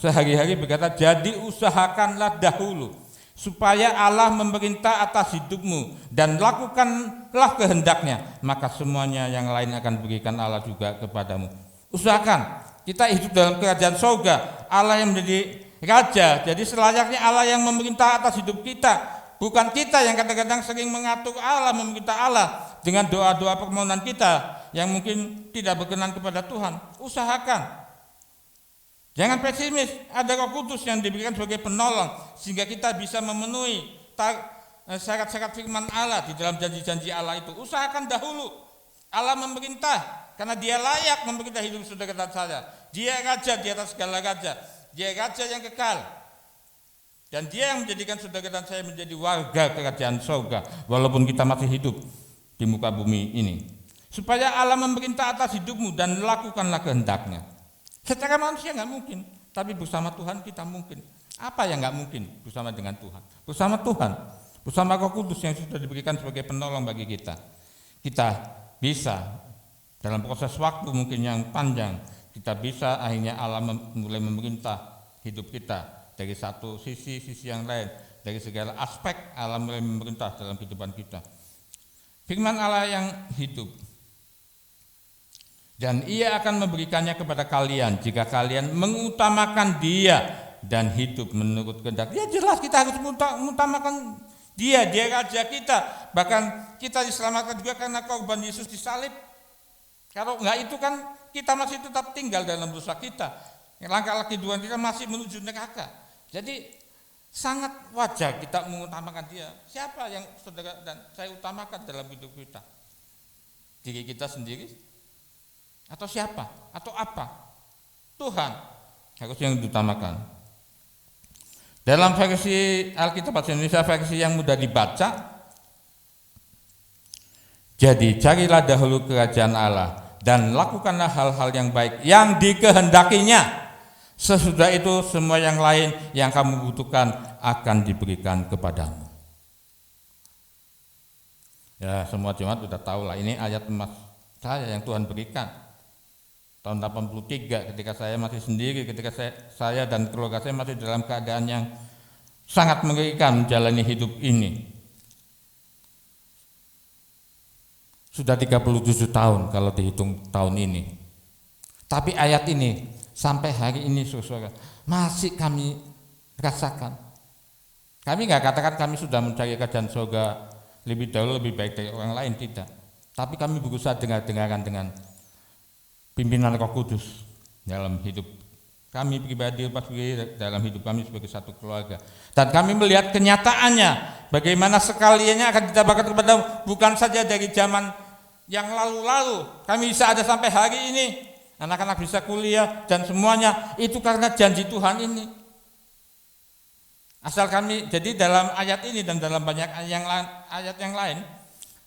sehari-hari berkata, jadi usahakanlah dahulu supaya Allah memerintah atas hidupmu dan lakukanlah kehendaknya, maka semuanya yang lain akan berikan Allah juga kepadamu. Usahakan kita hidup dalam kerajaan surga, Allah yang menjadi raja, jadi selayaknya Allah yang memerintah atas hidup kita, bukan kita yang kadang-kadang sering mengatur Allah, memerintah Allah dengan doa-doa permohonan kita yang mungkin tidak berkenan kepada Tuhan. Usahakan. Jangan pesimis, ada Roh Kudus yang diberikan sebagai penolong sehingga kita bisa memenuhi syarat-syarat firman Allah di dalam janji-janji Allah itu. Usahakan dahulu Allah memerintah, karena Dia layak memerintah hidup saudara dan saya. Dia raja di atas segala raja, Dia raja yang kekal, dan Dia yang menjadikan saudara dan saya menjadi warga kerajaan surga walaupun kita masih hidup di muka bumi ini. Supaya Allah memerintah atas hidupmu dan lakukanlah kehendaknya. Secara manusia nggak mungkin, tapi bersama Tuhan kita mungkin. Apa yang nggak mungkin bersama dengan Tuhan? Bersama Tuhan, bersama Roh Kudus yang sudah diberikan sebagai penolong bagi kita. Kita bisa dalam proses waktu mungkin yang panjang, kita bisa akhirnya Allah mulai memerintah hidup kita dari satu sisi yang lain, dari segala aspek Allah mulai memerintah dalam kehidupan kita. Firman Allah yang hidup. Dan Ia akan memberikannya kepada kalian jika kalian mengutamakan Dia dan hidup menurut kehendak. Ya jelas kita harus mengutamakan Dia raja kita. Bahkan kita diselamatkan juga karena korban Yesus disalib. Kalau enggak itu kan kita masih tetap tinggal dalam dosa kita. Langkah kehidupan kita masih menuju neraka. Jadi sangat wajar kita mengutamakan Dia. Siapa yang saudara dan saya utamakan dalam hidup kita? Diri kita sendiri? Atau siapa? Atau apa? Tuhan harus yang diutamakan. Dalam versi Alkitab Bahasa Indonesia versi yang mudah dibaca, jadi carilah dahulu kerajaan Allah dan lakukanlah hal-hal yang baik yang dikehendakinya. Sesudah itu semua yang lain yang kamu butuhkan akan diberikan kepadamu. Ya, semua jemaat sudah tahu lah, ini ayat emas saya yang Tuhan berikan. Tahun 83 ketika saya masih sendiri, ketika saya dan keluarga saya masih dalam keadaan yang sangat mengerikan menjalani hidup ini. Sudah 37 tahun kalau dihitung tahun ini. Tapi ayat ini sampai hari ini saudara masih kami rasakan. Kami nggak katakan kami sudah mencari kerajaan surga lebih dahulu lebih baik dari orang lain, tidak. Tapi kami berusaha dengar-dengaran dengan pimpinan Roh Kudus dalam hidup kami pribadi dalam hidup kami sebagai satu keluarga. Dan kami melihat kenyataannya, bagaimana sekaliannya akan ditambahkan kepada bukan saja dari zaman yang lalu-lalu, kami bisa ada sampai hari ini, anak-anak bisa kuliah dan semuanya itu karena janji Tuhan ini. Asal kami, jadi dalam ayat ini dan dalam banyak ayat yang lain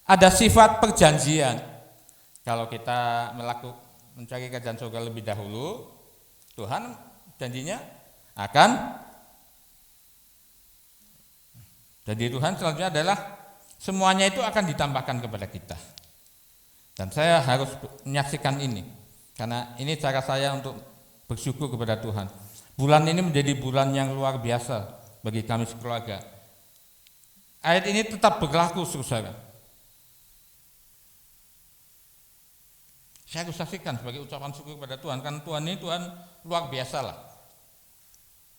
ada sifat perjanjian. Kalau kita mencari kerajaan surga lebih dahulu, Tuhan janjinya akan, jadi Tuhan selanjutnya adalah semuanya itu akan ditambahkan kepada kita. Dan saya harus menyaksikan ini, karena ini cara saya untuk bersyukur kepada Tuhan. Bulan ini menjadi bulan yang luar biasa bagi kami sekeluarga. Ayat ini tetap berlaku, saudara. Saya harus saksikan sebagai ucapan syukur kepada Tuhan, karena Tuhan ini Tuhan luar biasa lah,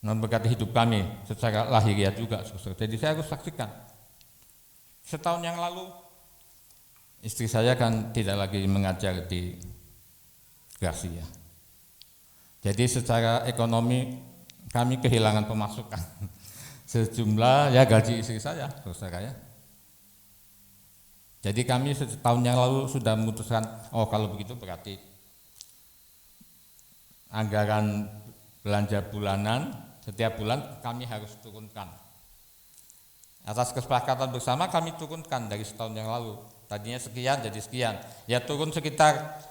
memberkati hidup kami secara lahiriah juga, saudara. Jadi saya harus saksikan. Setahun yang lalu istri saya kan tidak lagi mengajar di Gracia. Jadi secara ekonomi kami kehilangan pemasukan sejumlah ya gaji istri saya, saudara ya. Jadi kami setahun yang lalu sudah memutuskan, oh kalau begitu berarti anggaran belanja bulanan setiap bulan kami harus turunkan. Atas kesepakatan bersama kami turunkan dari setahun yang lalu. Tadinya sekian jadi sekian. Ya turun sekitar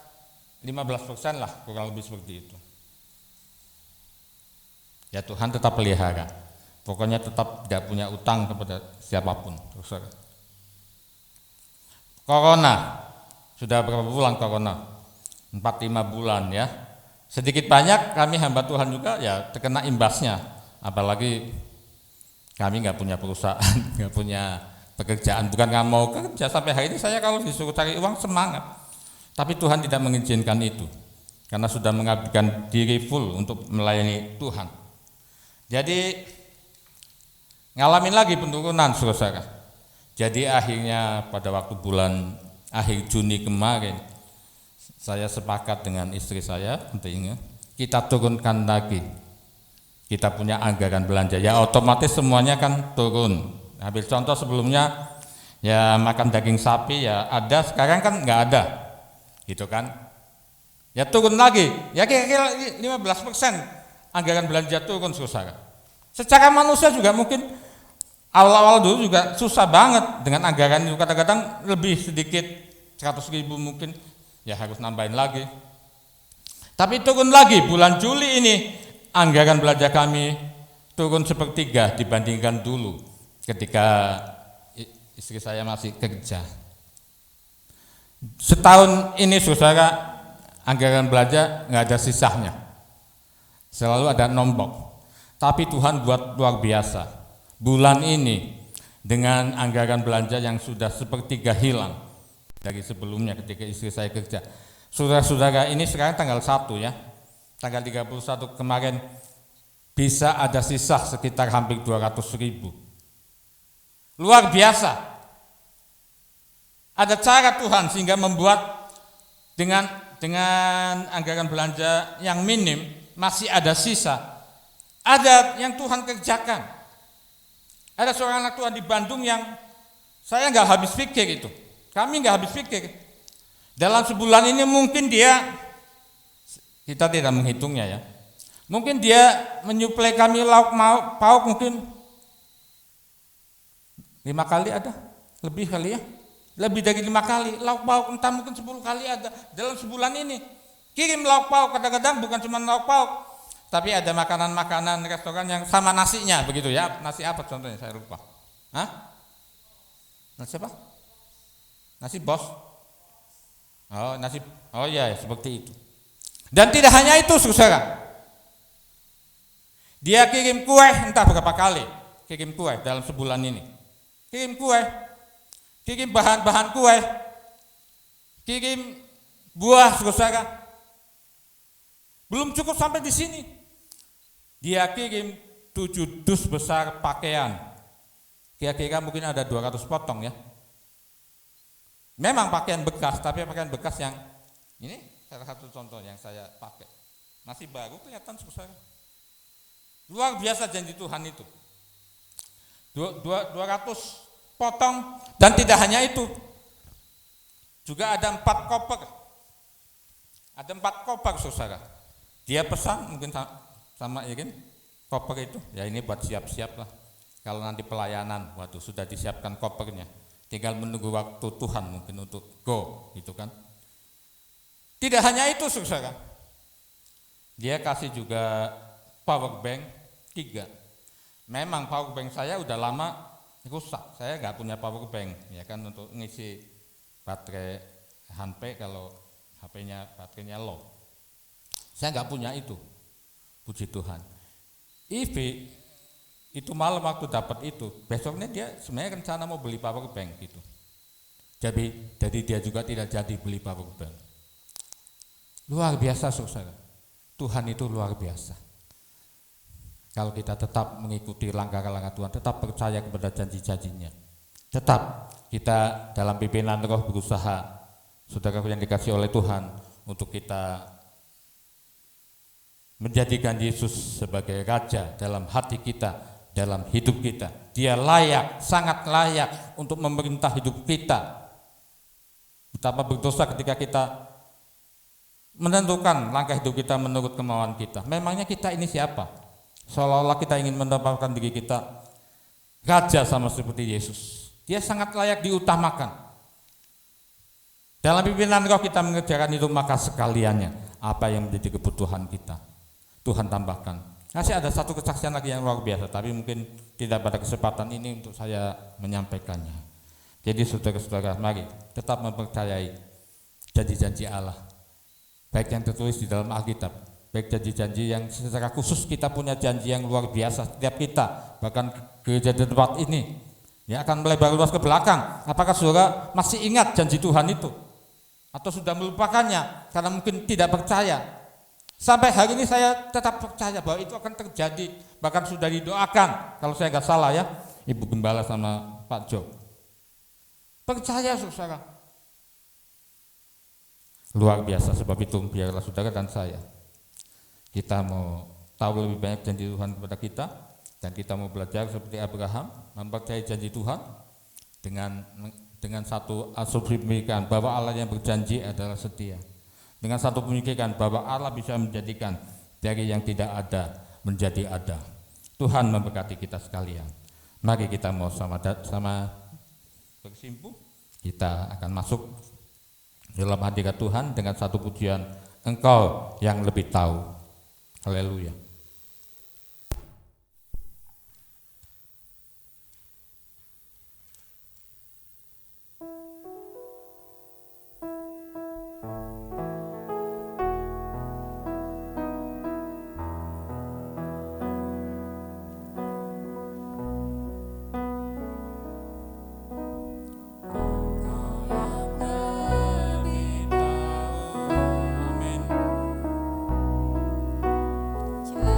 15% lah, kurang lebih seperti itu. Ya Tuhan tetap pelihara. Pokoknya tetap tidak punya utang kepada siapapun. Corona, sudah berapa bulan corona? 4-5 bulan ya. Sedikit banyak kami hamba Tuhan juga ya terkena imbasnya. Apalagi kami nggak punya perusahaan, nggak punya pekerjaan. Bukan nggak mau kerja, sampai hari ini saya kalau disuruh cari uang semangat. Tapi Tuhan tidak mengizinkan itu, karena sudah mengabdikan diri full untuk melayani Tuhan. Jadi ngalamin lagi penurunan, saudara. Jadi akhirnya pada waktu bulan akhir Juni kemarin saya sepakat dengan istri saya, pentingnya kita turunkan lagi. Kita punya anggaran belanja, ya otomatis semuanya kan turun. Ambil contoh sebelumnya ya makan daging sapi ya ada, sekarang kan nggak ada, gitu kan? Ya turun lagi, ya kira-kira 15% anggaran belanja turun, saudara. Secara manusia juga mungkin awal-awal dulu juga susah banget dengan anggaran itu, kadang-kadang lebih sedikit 100.000 mungkin ya harus nambahin lagi. Tapi turun lagi bulan Juli ini anggaran belanja kami turun sepertiga dibandingkan dulu ketika istri saya masih kerja. Setahun ini saudara anggaran belanja nggak ada sisanya, selalu ada nombok. Tapi Tuhan buat luar biasa. Bulan ini dengan anggaran belanja yang sudah sepertiga hilang dari sebelumnya ketika istri saya kerja. Saudara-saudara, ini sekarang tanggal 1 ya. Tanggal 31 kemarin bisa ada sisa sekitar hampir 200.000. Luar biasa. Ada cara Tuhan sehingga membuat dengan anggaran belanja yang minim masih ada sisa. Ada yang Tuhan kerjakan. Ada seorang anak Tuhan di Bandung yang saya nggak habis pikir itu. Kami nggak habis pikir. Dalam sebulan ini mungkin kita tidak menghitungnya ya. Mungkin dia menyuplai kami lauk pauk mungkin 5 kali ada. Lebih kali ya. Lebih dari 5 kali. Lauk pauk entah mungkin 10 kali ada dalam sebulan ini. Kirim lauk pauk, kadang-kadang bukan cuma lauk pauk. Tapi ada makanan-makanan restoran yang sama nasinya begitu ya. Nasi apa contohnya saya lupa. Hah? Nasi apa? Nasi bos. Oh iya seperti itu. Dan tidak hanya itu saudara. Dia kirim kue entah berapa kali. Kirim kue dalam sebulan ini. Kirim kue. Kirim bahan-bahan kue. Kirim buah saudara. Belum cukup sampai di sini. Dia kirim 7 dus besar pakaian. Kira-kira mungkin ada 200 potong ya. Memang pakaian bekas, tapi pakaian bekas yang ini salah satu contoh yang saya pakai. Masih baru kelihatan saudara. Luar biasa janji Tuhan itu. 200 potong, dan tidak hanya itu. Juga ada 4 koper. Ada 4 koper saudara. Dia pesan mungkin sama ya kan, koper itu. Ya ini buat siap-siap lah. Kalau nanti pelayanan, waduh sudah disiapkan kopernya. Tinggal menunggu waktu Tuhan mungkin untuk go gitu kan. Tidak hanya itu saudara. Dia kasih juga power bank 3. Memang power bank saya udah lama rusak. Saya nggak punya power bank ya kan untuk ngisi baterai HP kalau baterainya low. Saya nggak punya itu. Puji Tuhan. Ivi itu malam waktu dapat itu, besoknya dia sebenarnya rencana mau beli power bank gitu. Jadi dia juga tidak jadi beli power bank. Luar biasa saudara. Tuhan itu luar biasa. Kalau kita tetap mengikuti langkah-langkah Tuhan, tetap percaya kepada janji-janjinya, tetap kita dalam pimpinan Roh berusaha, saudara yang dikasih oleh Tuhan, untuk kita menjadikan Yesus sebagai Raja dalam hati kita, dalam hidup kita. Dia layak, sangat layak untuk memerintah hidup kita. Betapa berdosa ketika kita menentukan langkah hidup kita menurut kemauan kita. Memangnya kita ini siapa? Seolah-olah kita ingin menempatkan diri kita raja sama seperti Yesus. Dia sangat layak diutamakan. Dalam pimpinan Roh kita mengerjakan itu, maka sekaliannya apa yang menjadi kebutuhan kita, Tuhan tambahkan. Masih ada satu kesaksian lagi yang luar biasa, tapi mungkin tidak pada kesempatan ini untuk saya menyampaikannya. Jadi saudara-saudara, mari tetap mempercayai janji-janji Allah, baik yang tertulis di dalam Alkitab, baik janji-janji yang secara khusus kita punya janji yang luar biasa. Setiap kita, bahkan gereja di tempat ini, ya akan melebar luas ke belakang. Apakah saudara masih ingat janji Tuhan itu? Atau sudah melupakannya karena mungkin tidak percaya? Sampai hari ini saya tetap percaya bahwa itu akan terjadi, bahkan sudah didoakan. Kalau saya nggak salah ya, Ibu Gembala sama Pak Jo. Percaya saudara. Luar biasa, sebab itu biarlah saudara dan saya, kita mau tahu lebih banyak janji Tuhan kepada kita, dan kita mau belajar seperti Abraham, mempercayai janji Tuhan dengan satu asumsi pemikiran bahwa Allah yang berjanji adalah setia. Dengan satu pemikiran bahwa Allah bisa menjadikan dari yang tidak ada menjadi ada. Tuhan memberkati kita sekalian. Mari kita mau sama bersimpuh. Kita akan masuk dalam hadirat Tuhan dengan satu pujian, Engkau yang lebih tahu. Haleluya. Jauh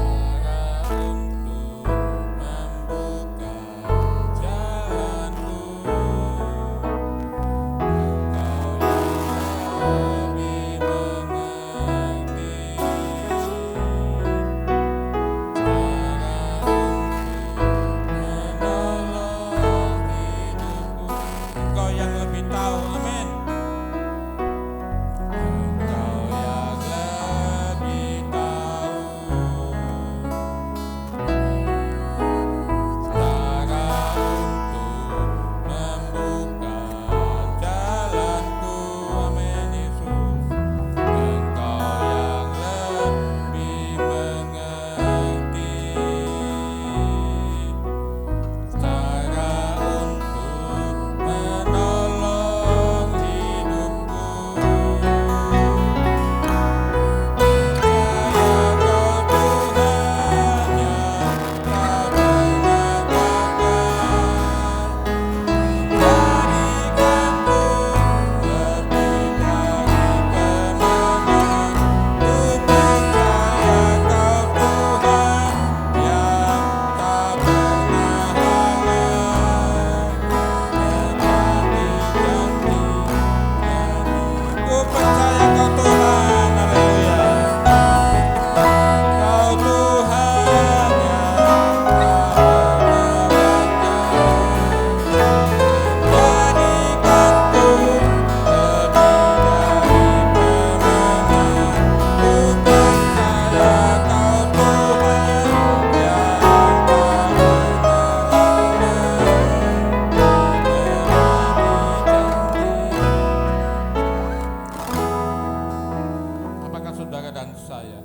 saya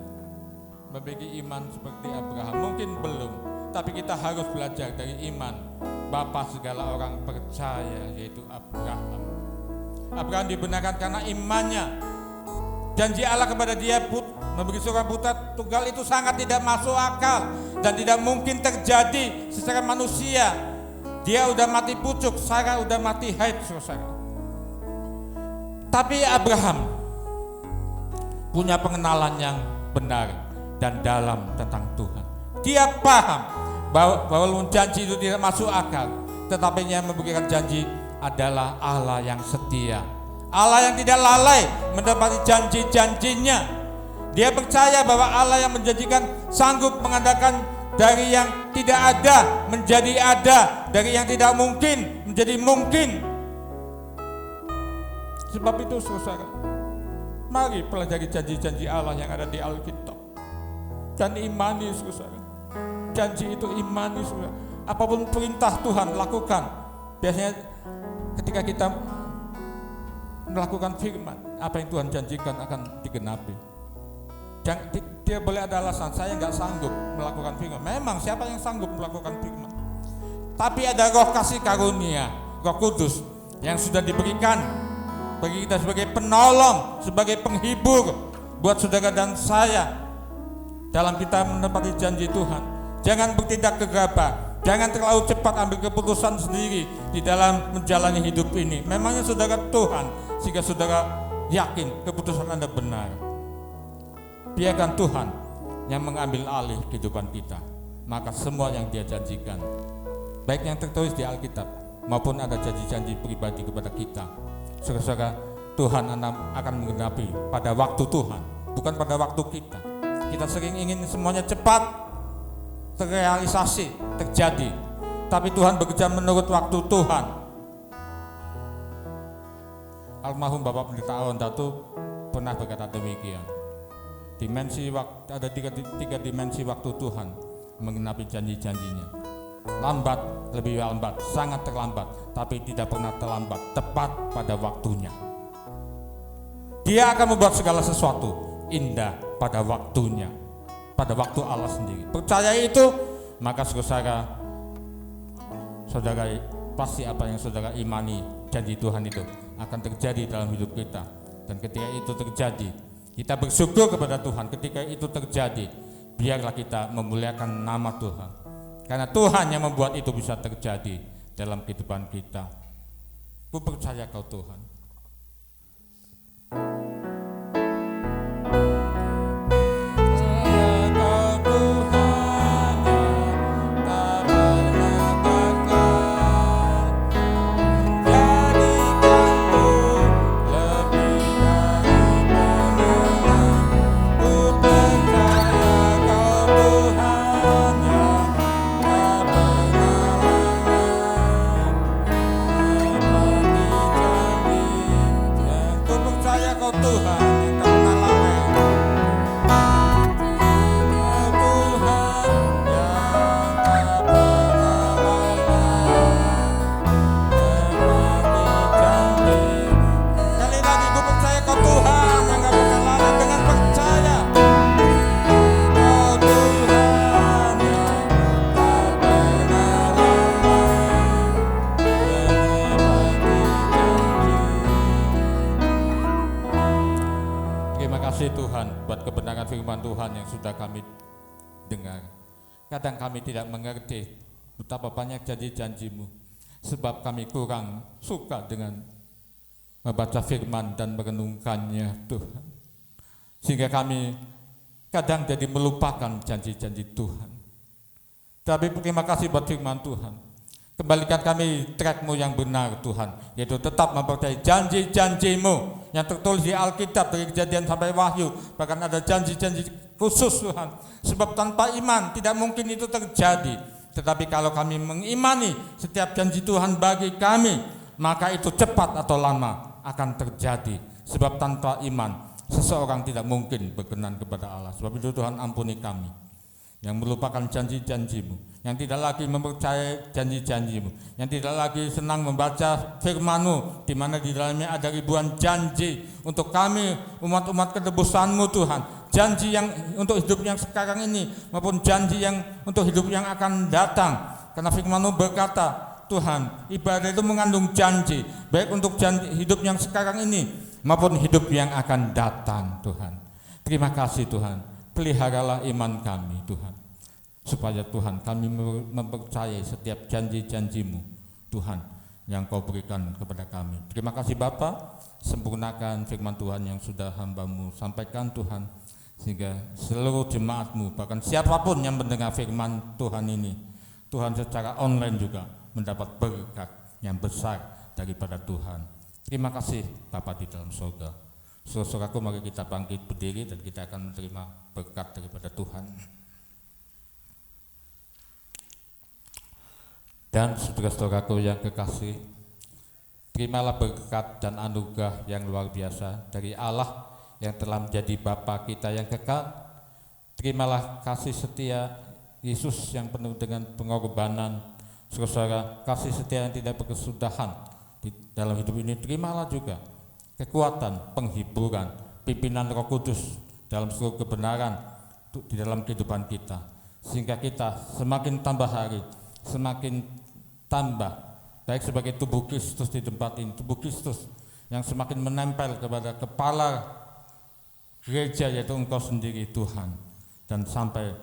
memiliki iman seperti Abraham? Mungkin belum, tapi kita harus belajar dari iman Bapa segala orang percaya, yaitu Abraham. Abraham dibenarkan karena imannya. Janji Allah kepada dia memberi seorang putra tunggal itu sangat tidak masuk akal dan tidak mungkin terjadi secara manusia. Dia udah mati pucuk, Sarah udah mati haid, saudara. Tapi Abraham punya pengenalan yang benar dan dalam tentang Tuhan. Dia paham bahwa janji itu tidak masuk akal, tetapi yang memberikan janji adalah Allah yang setia, Allah yang tidak lalai menepati janji-janjinya. Dia percaya bahwa Allah yang menjanjikan sanggup mengadakan dari yang tidak ada menjadi ada, dari yang tidak mungkin menjadi mungkin. Sebab itu saudara, mari pelajari janji-janji Allah yang ada di Alkitab dan imani saudara. Janji itu imani saudara. Apapun perintah Tuhan lakukan. Biasanya ketika kita melakukan firman, apa yang Tuhan janjikan akan digenapi. Dia boleh ada alasan, saya nggak sanggup melakukan firman. Memang siapa yang sanggup melakukan firman? Tapi ada roh kasih karunia, Roh Kudus yang sudah diberikan bagi kita sebagai penolong, sebagai penghibur buat saudara dan saya dalam kita menepati janji Tuhan. Jangan bertindak gegabah, jangan terlalu cepat ambil keputusan sendiri di dalam menjalani hidup ini. Memangnya saudara Tuhan, sehingga saudara yakin keputusan Anda benar. Biarkan Tuhan yang mengambil alih kehidupan kita, maka semua yang Dia janjikan, baik yang tertulis di Alkitab maupun ada janji-janji pribadi kepada kita, saudara, Tuhan akan menggenapi pada waktu Tuhan, bukan pada waktu kita. Kita sering ingin semuanya cepat terrealisasi, terjadi, tapi Tuhan bekerja menurut waktu Tuhan. Almarhum Bapak Pendeta Aon Datu pernah berkata demikian. Ada tiga dimensi waktu Tuhan menggenapi janji-janjinya. Lambat, lebih lambat, sangat terlambat, tapi tidak pernah terlambat, tepat pada waktunya. Dia akan membuat segala sesuatu indah pada waktunya, pada waktu Allah sendiri. Percaya itu, maka saudara pasti apa yang saudara imani janji Tuhan itu akan terjadi dalam hidup kita. Dan ketika itu terjadi, kita bersyukur kepada Tuhan. Ketika itu terjadi, biarlah kita memuliakan nama Tuhan, karena Tuhan yang membuat itu bisa terjadi dalam kehidupan kita. Ku percaya Kau Tuhan. Kadang kami tidak mengerti betapa banyak janji-janji-Mu, sebab kami kurang suka dengan membaca firman dan merenungkannya Tuhan, sehingga kami kadang jadi melupakan janji-janji Tuhan. Tapi terima kasih buat firman Tuhan. Kembalikan kami track-Mu yang benar Tuhan, yaitu tetap mempercayai janji-janji-Mu yang tertulis di Alkitab dari Kejadian sampai Wahyu. Bahkan ada janji-janji khusus Tuhan, sebab tanpa iman tidak mungkin itu terjadi. Tetapi kalau kami mengimani setiap janji Tuhan bagi kami, maka itu cepat atau lama akan terjadi. Sebab tanpa iman seseorang tidak mungkin berkenan kepada Allah. Sebab itu Tuhan ampuni kami yang melupakan janji-janji-Mu, yang tidak lagi mempercayai janji-janji-Mu, yang tidak lagi senang membaca firman-Mu, di mana di dalamnya ada ribuan janji untuk kami umat-umat ketebusan-Mu Tuhan. janji yang untuk hidup yang sekarang ini, maupun janji yang untuk hidup yang akan datang. Karena firman-Mu berkata, Tuhan, ibadah itu mengandung janji, baik untuk janji hidup yang sekarang ini maupun hidup yang akan datang, Tuhan. Terima kasih Tuhan, peliharalah iman kami Tuhan, supaya Tuhan kami mempercayai setiap janji-janji-Mu Tuhan yang Kau berikan kepada kami. Terima kasih Bapa, sempurnakan firman Tuhan yang sudah hamba-Mu sampaikan Tuhan, sehingga seluruh jemaat-Mu, bahkan siapapun yang mendengar firman Tuhan ini, Tuhan secara online juga mendapat berkat yang besar daripada Tuhan. Terima kasih Bapa di dalam surga. Saudaraku, mari kita bangkit berdiri dan kita akan menerima berkat daripada Tuhan. Dan saudara-saudaraku yang kekasih, terimalah berkat dan anugerah yang luar biasa dari Allah yang telah menjadi Bapa kita yang kekal. Terimalah kasih setia Yesus yang penuh dengan pengorbanan. Saudara, kasih setia yang tidak berkesudahan di dalam hidup ini. Terimalah juga kekuatan, penghiburan, pimpinan Roh Kudus dalam seluruh kebenaran di dalam kehidupan kita, sehingga kita semakin tambah hari, semakin tambah baik sebagai tubuh Kristus di tempat ini, tubuh Kristus yang semakin menempel kepada kepala gereja, yaitu Engkau sendiri Tuhan, dan sampai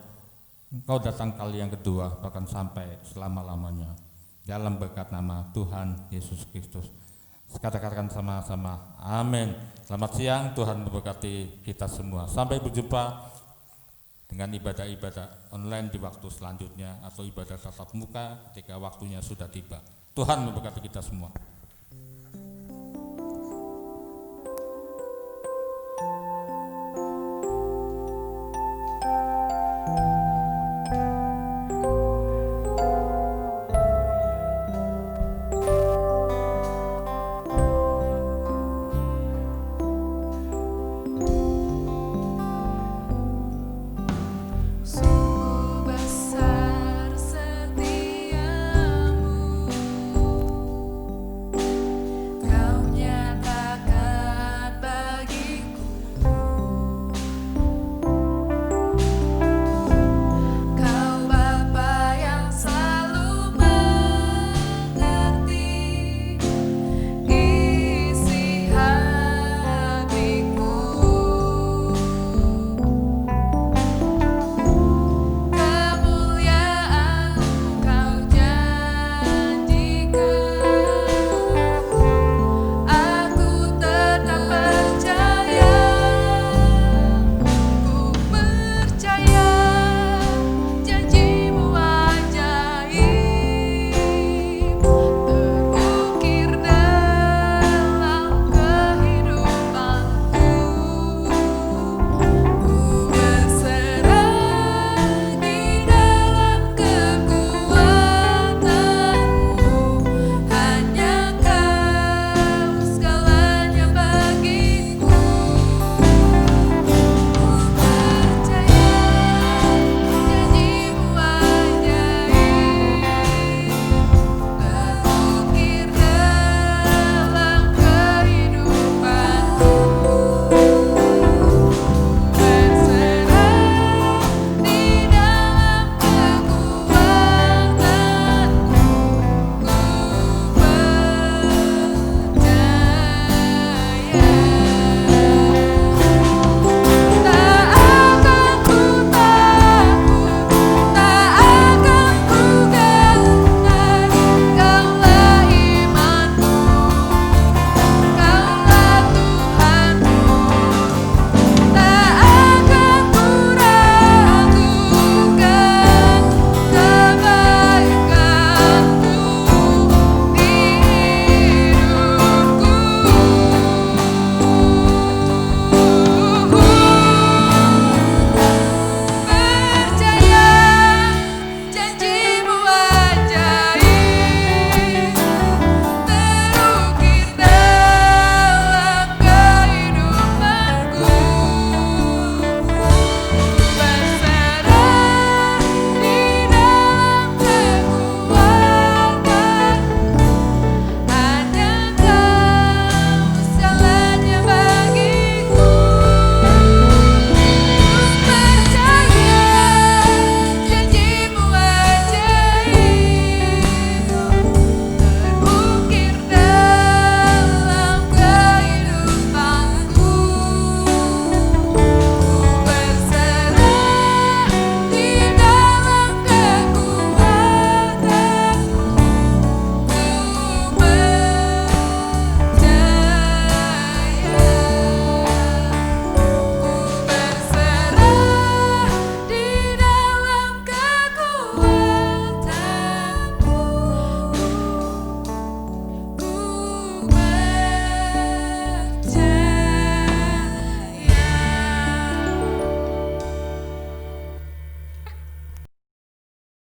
Engkau datang kali yang kedua, bahkan sampai selama-lamanya, dalam berkat nama Tuhan Yesus Kristus. Katakan sama-sama, amin. Selamat siang, Tuhan memberkati kita semua. Sampai berjumpa dengan ibadah-ibadah online di waktu selanjutnya, atau ibadah tatap muka ketika waktunya sudah tiba. Tuhan memberkati kita semua.